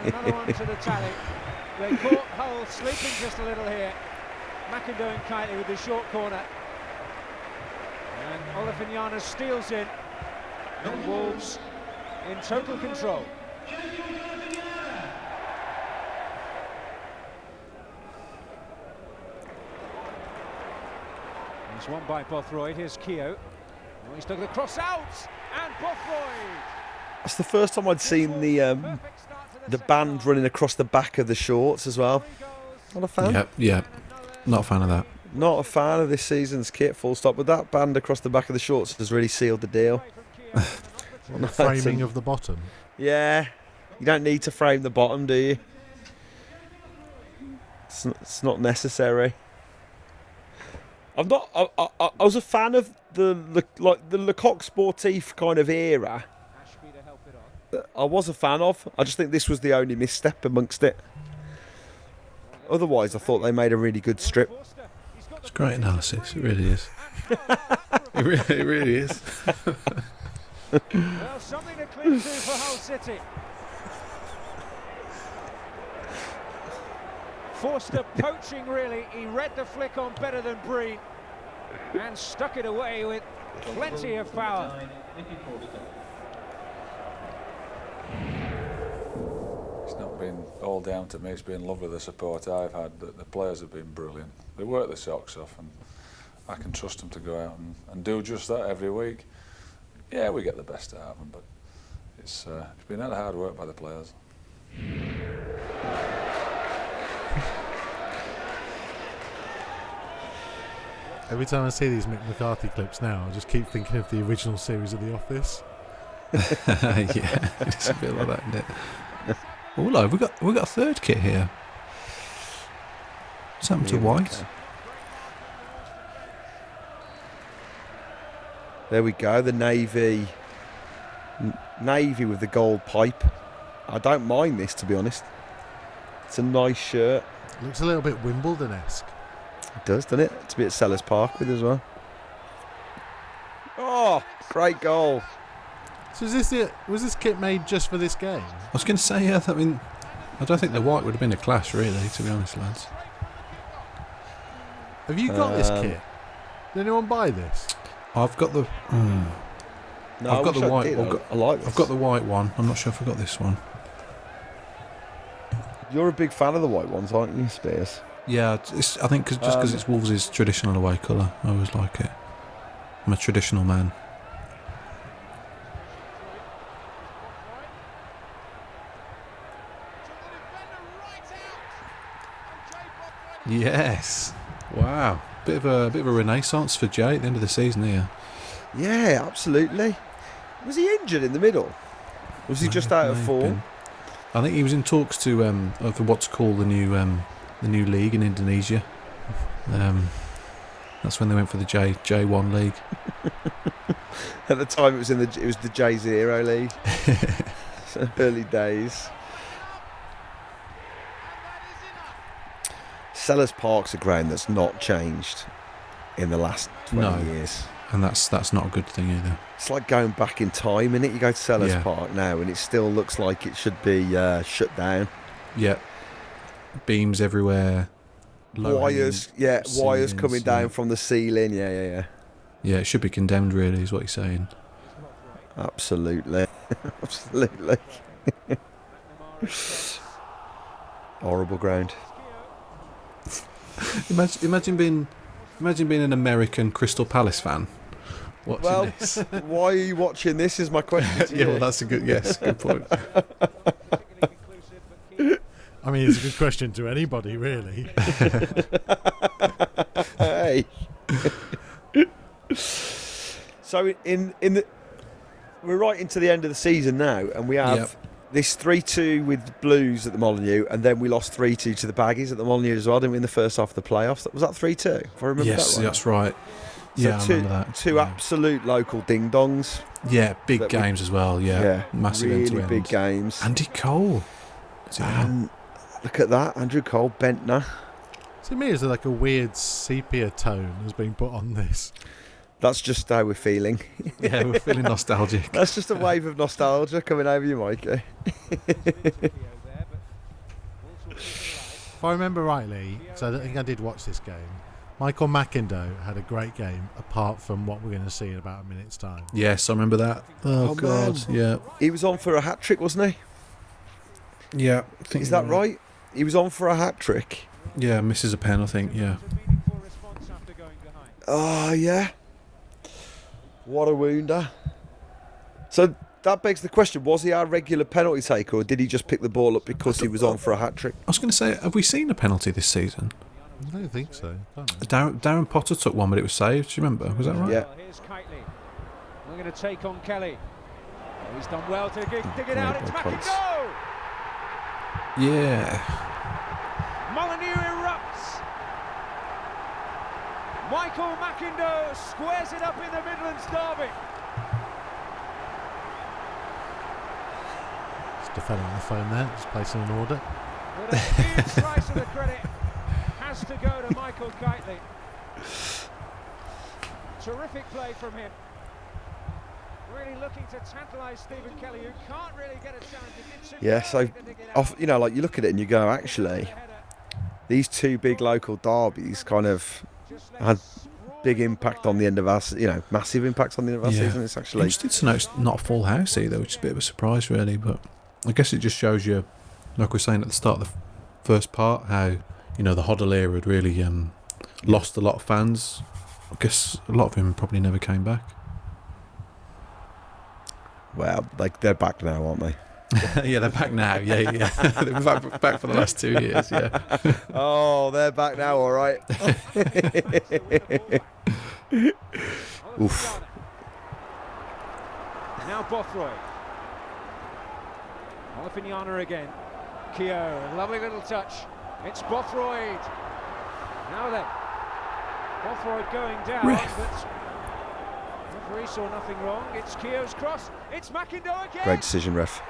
Another one to the tally. They caught Hull sleeping just a little here. McIndoe and Kitely with the short corner. And Olafiniana steals in. And Wolves in total control. There's one by Bothroyd. Here's Keogh. Oh, he's dug the cross out. And Bothroyd. That's the first time I'd seen the band running across the back of the shorts as well. Not a fan? Yeah. Not a fan of that. Not a fan of this season's kit, full stop. But that band across the back of the shorts has really sealed the deal. The framing of the bottom. Yeah. You don't need to frame the bottom, do you? It's not necessary. I'm not. I was a fan of the Lecoq Sportif kind of era. I was a fan of. I just think this was the only misstep amongst it. Otherwise, I thought they made a really good strip. It's great analysis. It really is. It really is. Well, something to cling to for Hull City. Forster poaching, really. He read the flick on better than Breen and stuck it away with plenty of power. It's not been all down to me. It's been lovely, the support I've had. The players have been brilliant. They work their socks off, and I can trust them to go out and do just that every week. Yeah, we get the best out of them, but it's been a lot of hard work by the players. Every time I see these Mick McCarthy clips now, I just keep thinking of the original series of The Office. Yeah, it's a bit like that, isn't it? Oh, look, we got a third kit here. What's happened to white? Okay. There we go, the navy with the gold pipe. I don't mind this, to be honest. It's a nice shirt. Looks a little bit Wimbledon-esque. It does, doesn't it? It's a bit Sellers Park with as well. Oh, great goal. So was this kit made just for this game? I was going to say, yeah, I mean, I don't think the white would have been a clash, really, to be honest, lads. Have you got this kit? Did anyone buy this? I've got the... No, I've got the white. I like this. I've got the white one. I'm not sure if I got this one. You're a big fan of the white ones, aren't you, Spiers? Yeah, I think just because it's Wolves' traditional away colour, I always like it. I'm a traditional man. Yes. Wow. Bit of a renaissance for Jay at the end of the season here. Yeah, absolutely. Was he injured in the middle? Was he just out of form? I think he was in talks to of what's called the new league in Indonesia. That's when they went for the J1 league. At the time, it was the J0 league. So early days. Sellers Park's a ground that's not changed in the last 20 years. And that's not a good thing either. It's like going back in time, innit? You go to Sellers Park now and it still looks like it should be shut down. Yeah. Beams everywhere. Wires coming down from the ceiling. Yeah. Yeah, it should be condemned, really, is what you're saying. Absolutely. Absolutely. Horrible ground. Imagine being an American Crystal Palace fan watching this. Why are you watching this is my question to you. Well, that's a good point. I mean, it's a good question to anybody, really. Hey. So we're right into the end of the season now, and we have this 3-2 with Blues at the Molineux, and then we lost 3-2 to the Baggies at the Molineux as well, didn't we, in the first half of the playoffs? Was that 3-2? If I remember that right. Yes, that's right. So I remember that. Two absolute local ding-dongs. Yeah, big games as well, massive really end-to-end. Big games. Andy Cole. Look at that, Andrew Cole, Bentner. To me, it's like a weird sepia tone has been put on this. That's just how we're feeling. Yeah, we're feeling nostalgic. That's just a wave of nostalgia coming over you, Mikey. If I remember rightly, so I think I did watch this game, Michael McIndoe had a great game apart from what we're going to see in about a minute's time. Yes, I remember that. Oh God, man. yeah. He was on for a hat-trick, wasn't he? Yeah. Is that right? He was on for a hat-trick. Yeah, misses a pen, I think, yeah. Oh, yeah. What a wounder. So that begs the question, was he our regular penalty taker, or did he just pick the ball up because he was on for a hat-trick? I was going to say, have we seen a penalty this season? I don't think so. Darren Potter took one, but it was saved. Do you remember? Was that right? Yeah. Here's Kitely. We're going to take on Kelly. Oh, he's done well to dig it out. It's McIndoe! Yeah. Molineux erupts. Michael McIndoe squares it up in the Midlands derby. Just defending on the phone there, just placing an order. But a huge slice of the credit has to go to Michael Kitely. Terrific play from him. Really looking to tantalise Stephen Kelly, who can't really get a challenge. Yeah, so like you look at it and you go, actually, these two big local derbies kind of had big impact on the end of our, massive impact on the end of our season. It's actually interesting to know it's not a full house either, which is a bit of a surprise, really. But I guess it just shows you, like we were saying at the start of the first part, how the Hoddle era had really lost a lot of fans. I guess a lot of them probably never came back. Well, they're back now, aren't they? Yeah, they're back now. Yeah. They've been back for the last 2 years. Yeah. Oh, they're back now. All right. Oof. Now Bothroyd. Olifignana again. Keogh, lovely little touch. It's Bothroyd. Now then, Bothroyd going down, but referee saw nothing wrong. It's Keogh's cross. It's McIndoe again. Great decision, ref.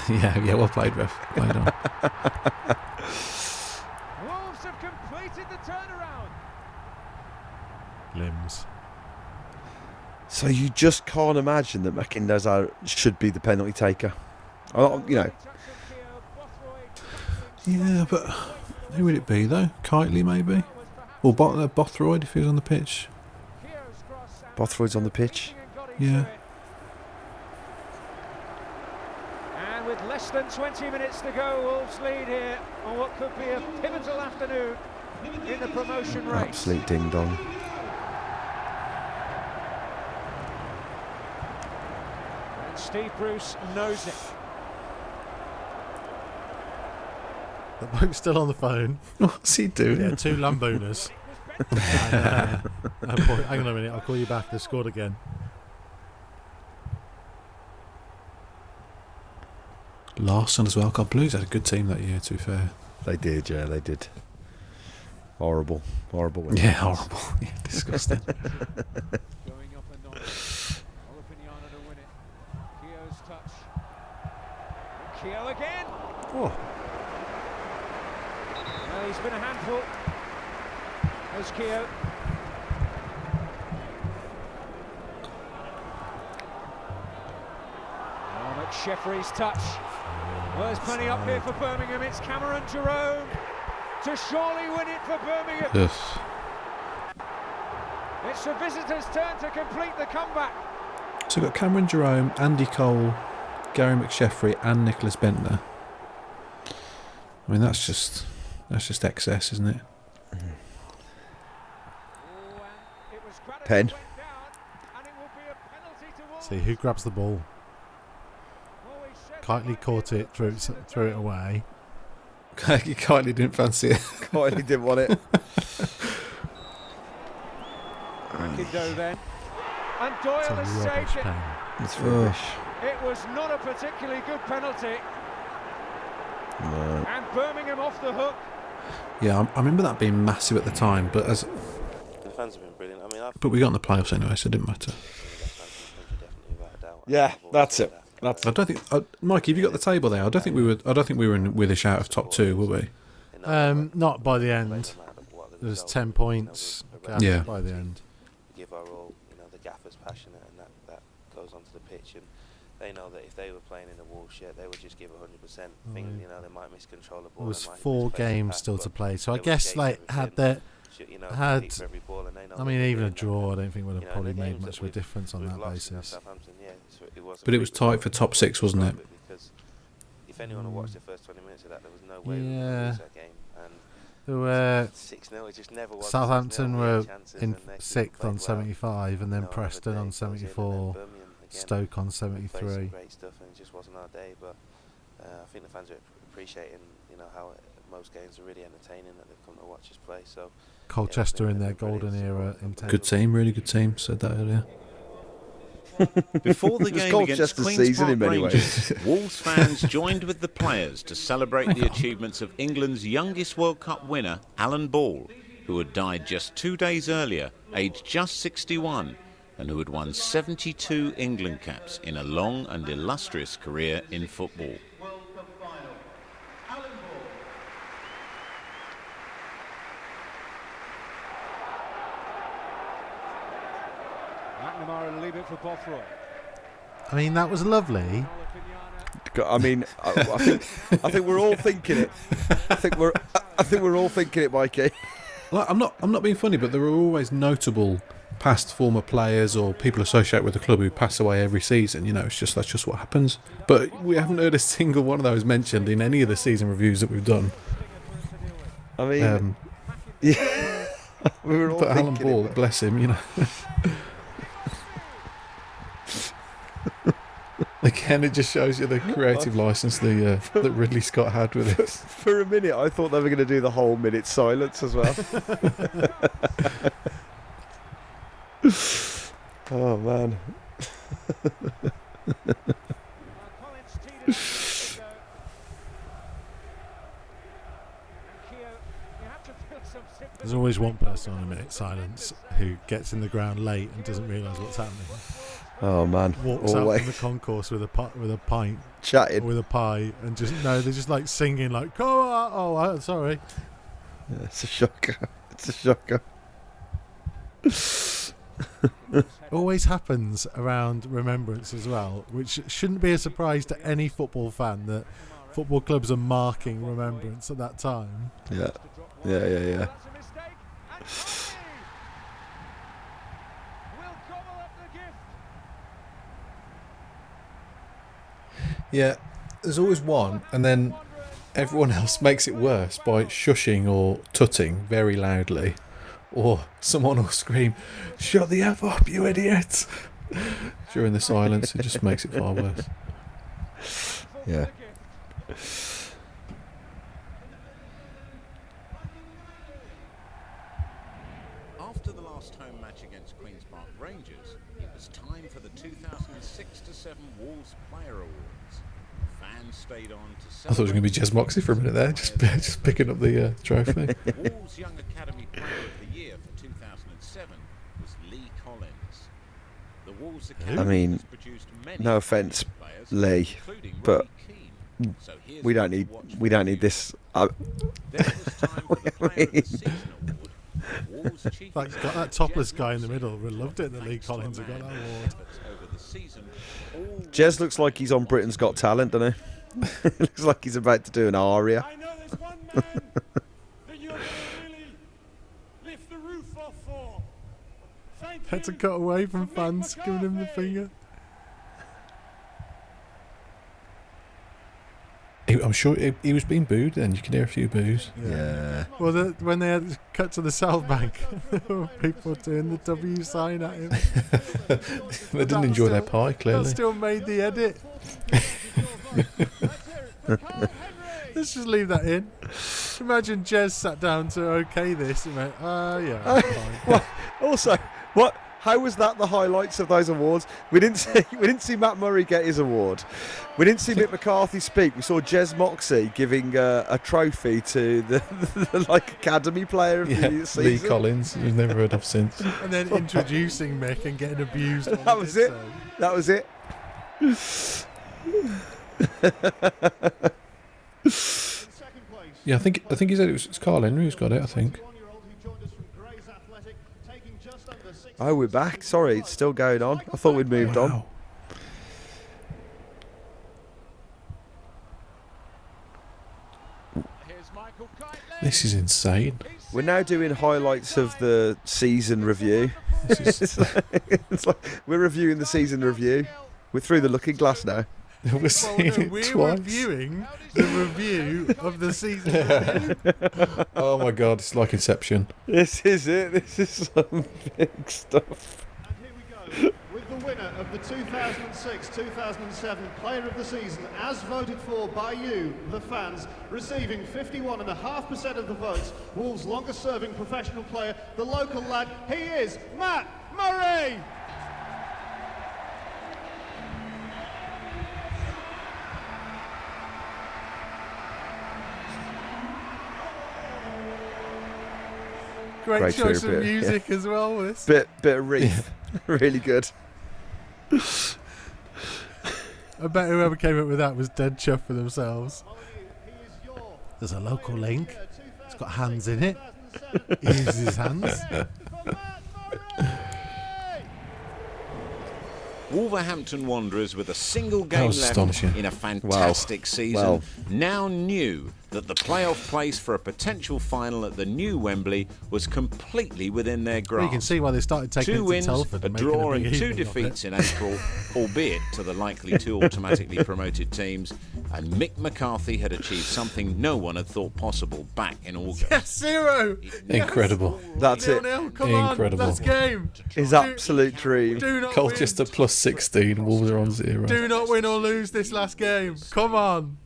yeah, well played, ref. Played on. Wolves have completed the turnaround. Limbs. So you just can't imagine that McIndoe should be the penalty taker. Yeah, but who would it be though? Kitely maybe, or Bothroyd if he was on the pitch. Bothroyd's on the pitch. Yeah. And with less than 20 minutes to go, Wolves lead here on what could be a pivotal afternoon in the promotion race. Absolute ding dong. And Steve Bruce knows it. The bloke's still on the phone. What's he doing? Yeah, 2 Lambooners. Hang on a minute, I'll call you back. They've scored again. Larson as well. God, Blues had a good team that year, to be fair. They did, yeah, they did. Horrible. Yeah, horrible. Yeah, disgusting. Going up and on. Olofiniana to win it. Keogh's touch. Keogh again. Oh. Well, he's been a handful. There's Keogh. Oh, McSheffrey's touch. Well, there's plenty up here for Birmingham. It's Cameron Jerome to surely win it for Birmingham. Yes. It's the visitors' turn to complete the comeback. So we've got Cameron Jerome, Andy Cole, Gary McSheffrey and Nicholas Bentner. I mean, that's just excess, isn't it? Pen. See who grabs the ball. Kitely caught it, threw it away. Kitely didn't fancy it. Kitely didn't want it. McIndoe then. And Doyle has saved it. It's rubbish. It was not a particularly good penalty. No. And Birmingham off the hook. Yeah, I remember that being massive at the time, but the fans have been brilliant. I mean, but we got in the playoffs anyway, so it didn't matter. Yeah, that's it. I don't think, Mikey, have you got the table there? I don't think we were in with a shout of top 2, were we? Not by the end. There was 10 points. Yeah. By the end. Give our all. The gaffer's passionate, and that goes onto the pitch, and they know that if they were playing in a Wolves shirt, they would just give 100%. They might miss control of the ball. There was 4 games still to play, so I guess had even a draw, I don't think would have probably made much of a difference on that basis. But it was tight for top 6, wasn't it? Because if anyone had watched the first 20 minutes of that, there was no way we would lose that game. And there were 6-0, it just never was. Southampton were in 6th on 75, and then Preston on 74, Stoke on 73. Great stuff, and it just wasn't our day. But I think the fans are appreciating, how most games are really entertaining that they've come to watch us play. So Colchester in their golden era. Good team, really good team. Said that earlier. Before the game against Queen's Park Rangers, Wolves fans joined with the players to celebrate the achievements of England's youngest World Cup winner, Alan Ball, who had died just 2 days earlier, aged just 61, and who had won 72 England caps in a long and illustrious career in football. McNamara will leave it for Bothroyd. I mean, that was lovely. I mean, I think we're all thinking it. I think we're all thinking it, Mikey. Well, I'm not being funny, but there are always notable past former players or people associated with the club who pass away every season. That's just what happens. But we haven't heard a single one of those mentioned in any of the season reviews that we've done. I mean, yeah, we were all. But Alan Ball, bless him, Again, it just shows you the creative license that Ridley Scott had with this. For a minute, I thought they were going to do the whole minute silence as well. Oh, man. There's always one person on a minute silence who gets in the ground late and doesn't realise what's happening. Oh man! Walks out from the concourse with a pint, chatting with a pie, and they're just like singing like, "Come on!" Oh, I'm sorry. Yeah, it's a shocker. It's a shocker. Always happens around Remembrance as well, which shouldn't be a surprise to any football fan that football clubs are marking Remembrance at that time. Yeah. Yeah, there's always one, and then everyone else makes it worse by shushing or tutting very loudly, or someone will scream, "Shut the F up, you idiot!" during the silence. It just makes it far worse. Yeah. managers, it was time for the 2006-7 Wolves Player Awards. Fans stayed on to I thought it was going to be Jez Moxey for a minute there, just picking up the trophy. Wolves Young Academy Player of the Year for 2007 was Lee Collins. The Wolves Academy has produced many no offence, players, Lee, but we don't need this. Then it was time for the Player of the Season Award. Wolves chief Like, got that topless guy in the middle. We loved it that Lee Collins had got that award. Jez looks like he's on Britain's Got Talent, doesn't he? Looks like he's about to do an aria. I know there's one man that you're going to really lift the roof off for. Thank Had to cut away from fans giving him the finger. I'm sure he was being booed then. You can hear a few boos. Yeah. Well, when they had cut to the South Bank, there were people doing the W sign at him. They didn't enjoy their pie, clearly. That still made the edit. Let's just leave that in. Imagine Jez sat down to okay this and went, yeah, fine. Well, also, what? How was that the highlights of those awards? We didn't see Matt Murray get his award. We didn't see Mick McCarthy speak. We saw Jez Moxey giving a trophy to the Academy Player of the season. Lee Collins, who's never heard of since. And then introducing Mick and getting abused. That was it. That was it. Yeah, I think he said it's Carl Henry who's got it. I think. Oh, we're back. Sorry, it's still going on. I thought we'd moved on. This is insane. We're now doing highlights of the season review. It's like we're reviewing the season review. We're through the looking glass now. We're seeing it twice. Reviewing the review of the season review. Oh my God, it's like Inception. This is it. This is some big stuff. And here we go with the winner of the 2006-2007 Player of the Season, as voted for by you, the fans, receiving 51.5% of the votes. Wolves' longest-serving professional player, the local lad. He is Matt Murray. Great choice of music as well. This bit of Reef, really good. I bet whoever came up with that was dead chuffed for themselves. There's a local link. It's got hands in it. He uses his hands. Wolverhampton Wanderers, with a single game left in a fantastic season, now knew that the playoff place for a potential final at the new Wembley was completely within their grasp. You can see why they started taking 2 it to wins, Telford a draw and 2 defeats in April, albeit to the likely 2 automatically promoted teams, and Mick McCarthy had achieved something no one had thought possible back in August. Yes, 0! Incredible. That's it. Come Incredible. On, last game. His absolute dream. Colchester plus 16, Wolves are on 0. Do not win or lose this last game. Come on.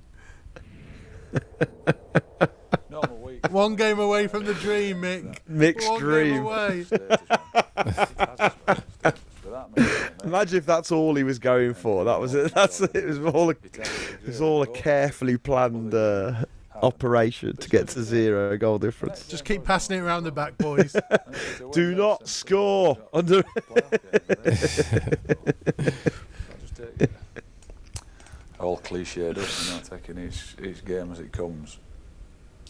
One game away from the dream, Mick. Mick's One dream. Game away. Imagine if that's all he was going for. That was it. It was all a carefully planned operation to get to 0 goal difference. Just keep passing it around the back, boys. Do not score under. All cliched up, taking each game as it comes.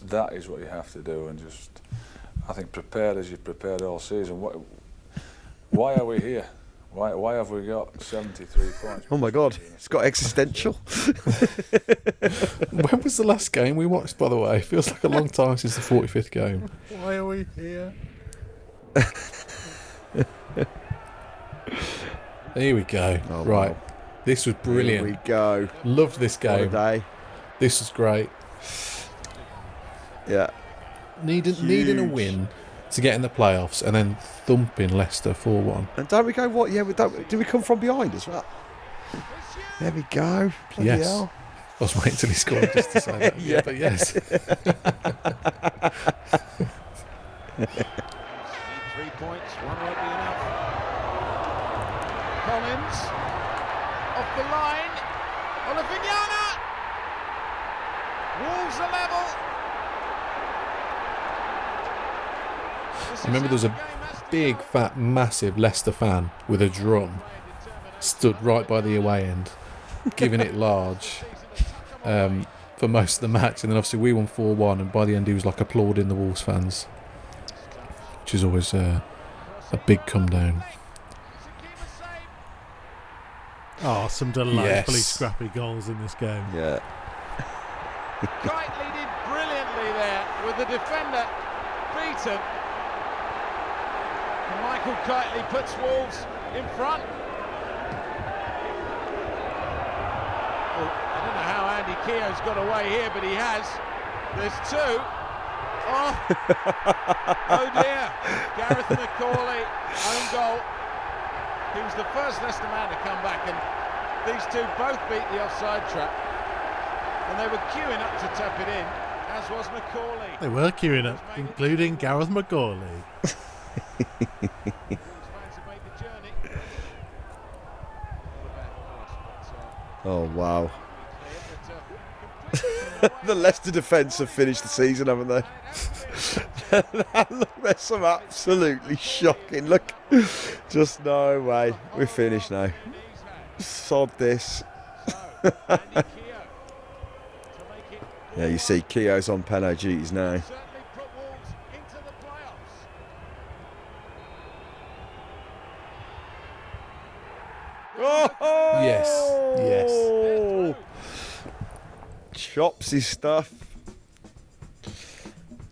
That is what you have to do, and just, I think, prepared as you've prepared all season. Why are we here? Why have we got 73 points? Oh my God, it's got existential. When was the last game we watched, by the way? It feels like a long time since the 45th game. Why are we here? Here we go. Oh, right. wow. This was brilliant. Here we go. Loved this game. What a day. This was great. Yeah. Needing a win to get in the playoffs and then thumping Leicester 4-1. And don't we go, what? Yeah, do we come from behind as well? There we go. Bloody yes. hell. I was waiting till he scored just to say that. Yeah. But yes. 3 points, 1 won't be enough. Collins off the line. Olivignana. Wolves are level. I remember there was a big, fat, massive Leicester fan with a drum stood right by the away end, giving it large for most of the match. And then obviously we won 4-1, and by the end he was like applauding the Wolves fans, which is always a big come down. Oh, some delightfully scrappy goals in this game. Yeah. Kiteley did brilliantly there with the defender beaten. And Michael Kiteley puts Wolves in front. Oh, I don't know how Andy Keogh's got away here, but he has. There's two. Oh, oh dear. Gareth McCauley, own goal. He was the first Leicester man to come back, and these two both beat the offside trap. And they were queuing up to tap it in, as was McCauley. They were queuing up, including Gareth McCauley. Oh, wow. The Leicester defence have finished the season, haven't they? Look, there's some absolutely shocking. Look, just no way. We're finished now. Sod this. Yeah, you see Keogh's on penalty duties now. Oh! Yes. Chops his stuff.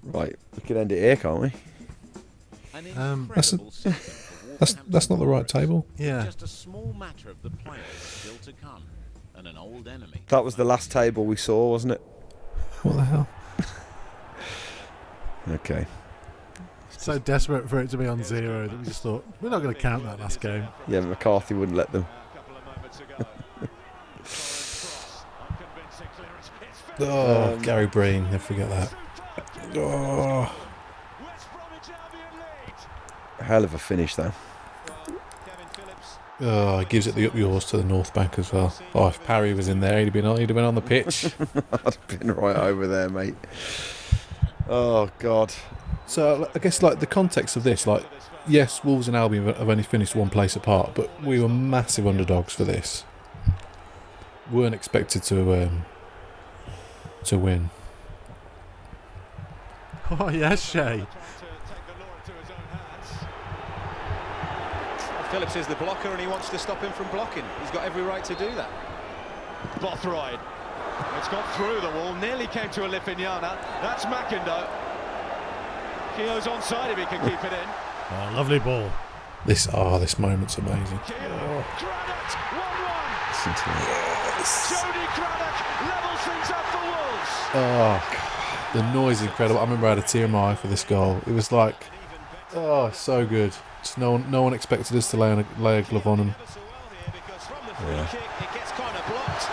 Right, we can end it here, can't we? That's not the right table. Yeah. Just a small matter of the players still to come, and an old enemy. That was the last table we saw, wasn't it? What the hell? Okay. So desperate for it to be on 0 that we just thought, we're not going to count that last game. Yeah, McCarthy wouldn't let them. Oh, Gary Breen, never forget that. Oh. Hell of a finish, though. Oh, he gives it the up yours to the North Bank as well. Oh, if Parry was in there, he'd have been on the pitch. I'd have been right over there, mate. Oh, God. So I guess like the context of this, like, yes, Wolves and Albion have only finished one place apart, but we were massive underdogs for this. Weren't expected to win. Oh yes, Shay. Phillips is the blocker and he wants to stop him from blocking. He's got every right to do that. Bothroyd. It's got through the wall, nearly came to Olivignana. That's McIndoe. Keogh's onside if he can keep it in. Oh, lovely ball. This moment's amazing. Craddock, 1-1. Listen to Yes. Jody Craddock levels things up for Wolves. Oh, God. The noise is incredible. I remember I had a tear in my eye for this goal. It was like, oh, so good. Just no one expected us to lay a glove on him. Yeah. It gets kind of blocked.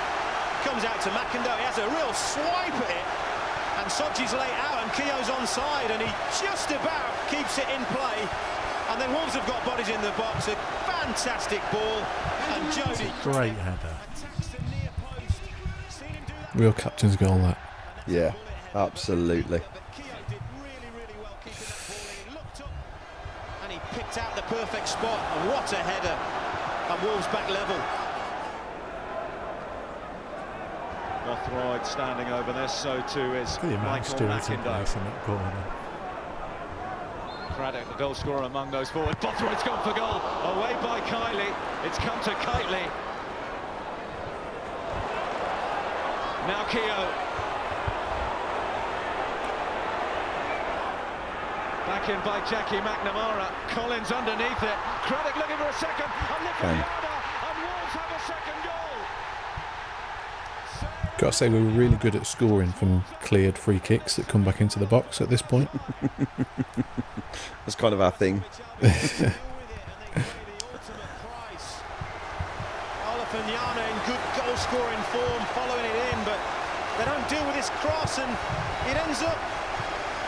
Comes out to McIndoe. He has a real swipe at it. And Sochi's late out and Keogh's onside and he just about keeps it in play. And then Wolves have got bodies in the box. A fantastic ball. And Jody. Great header. Real captain's goal, that. Yeah, absolutely. And he picked out the perfect spot. And what a header. And Wolves back level. Bothroyd standing over this, so too is Michael Stewart's in McIndoe. place in that corner. Craddock, the goal scorer among those forward. Bothroyd's gone for goal. Away by Kiteley. It's come to Kiteley. Now Keogh. Back in by Jackie McNamara. Collins underneath it. Craddock looking for a second. And Wolves have a second goal. Got to say, we were really good at scoring from cleared free kicks that come back into the box at this point. That's kind of our thing. Olivignana in good goal-scoring form, following it in, but they don't deal with this cross, and it ends up. I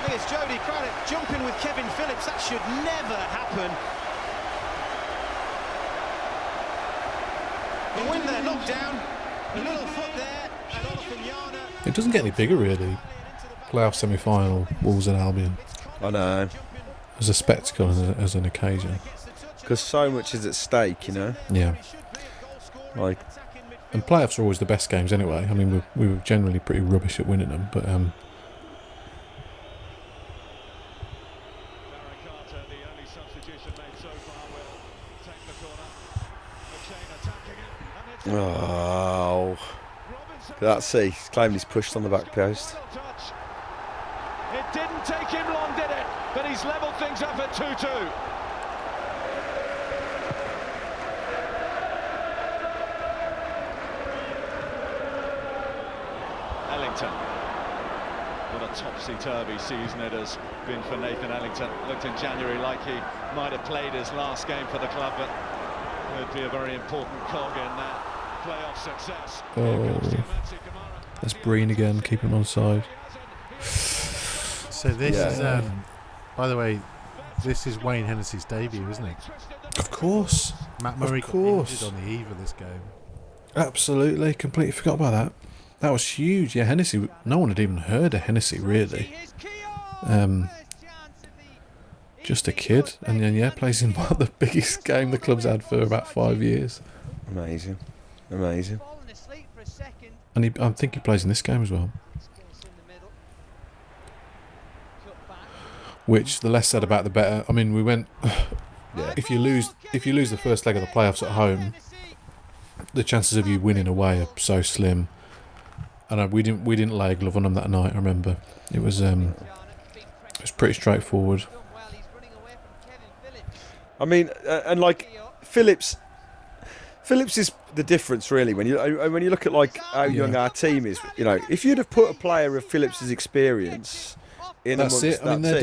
think it's Jody Craddock jumping with Kevin Phillips. That should never happen. The win there, knocked down. A little foot there, and Olafiniana. It doesn't get any bigger, really. Playoff semi-final, Wolves and Albion. I know. As a spectacle, as an occasion. Because so much is at stake, you know. Yeah. Like, and playoffs are always the best games anyway. I mean, we were generally pretty rubbish at winning them, but oh, that's see, he's claimed he's pushed on the back post. It didn't take him long, did it? But he's levelled things up at 2-2. Ellington. What a topsy-turvy season it has been for Nathan Ellington. Looked in January like he might have played his last game for the club, but would be a very important cog in that playoff success. There's Breen again, keeping him on side. So this is, by the way, this is Wayne Hennessy's debut, isn't it? Of course. Matt Murray got injured on the eve of this game. Absolutely, completely forgot about that. That was huge. Yeah, Hennessy. No one had even heard of Hennessy really. Just a kid, and then plays in one of the biggest game the club's had for about 5 years. Amazing. And I think he plays in this game as well. Which the less said about the better. I mean, we went. If you lose the first leg of the playoffs at home, the chances of you winning away are so slim. And we didn't lay a glove on them that night. I remember it was pretty straightforward. I mean, and like Phillips is the difference really when you look at like how young our team is. You know, if you'd have put a player of Phillips's experience in that's it. I mean, their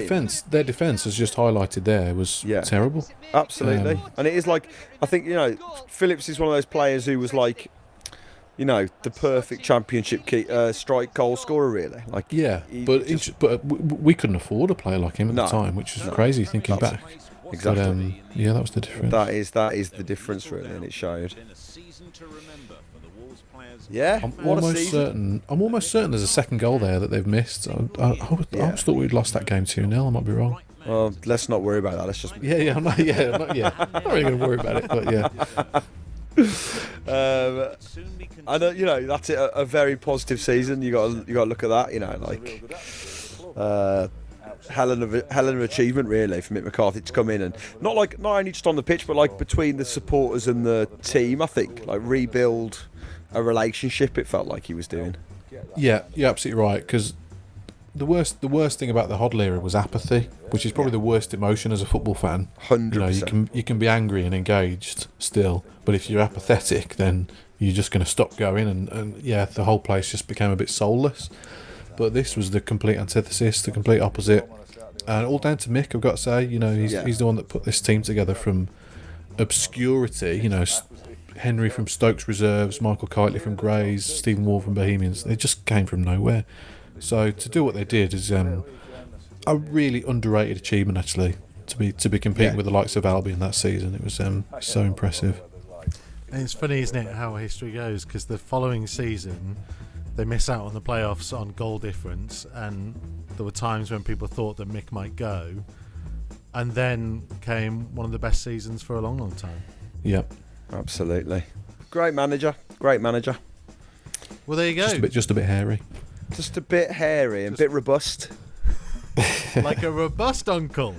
defence, as just highlighted there, was terrible. Absolutely, and it is like I think Phillips is one of those players who was like, the perfect championship strike goal scorer really. Like but we couldn't afford a player like him at the time, which was crazy thinking back. Exactly. But, that was the difference. That is the difference really, and it showed. Yeah, I'm almost certain there's a second goal there that they've missed. I always thought we'd lost that game 2-0. I might be wrong. Well, let's not worry about that. Let's just I'm not really going to worry about it, but I know, that's it. A very positive season. You got to look at that. Hell of achievement really for Mick McCarthy to come in and not only just on the pitch, but like between the supporters and the team. I think like rebuild a relationship. It felt like he was doing. Yeah, you're absolutely right. Because the worst thing about the Hoddle era was apathy, which is probably the worst emotion as a football fan. 100%. You can be angry and engaged still, but if you're apathetic, then you're just going to stop going, and the whole place just became a bit soulless. But this was the complete antithesis, the complete opposite, and all down to Mick. I've got to say, he's the one that put this team together from obscurity. Henry from Stokes Reserves, Michael Kitely from Grays, Stephen Wall from Bohemians. They just came from nowhere. So to do what they did is a really underrated achievement, actually. To be competing with the likes of Albion that season, it was so impressive. And it's funny, isn't it, how history goes? Because the following season, they miss out on the playoffs on goal difference, and there were times when people thought that Mick might go, and then came one of the best seasons for a long, long time. Yep, absolutely. Great manager. Well, there you go. Just a bit hairy. Just a bit hairy and a bit robust. Like a robust uncle.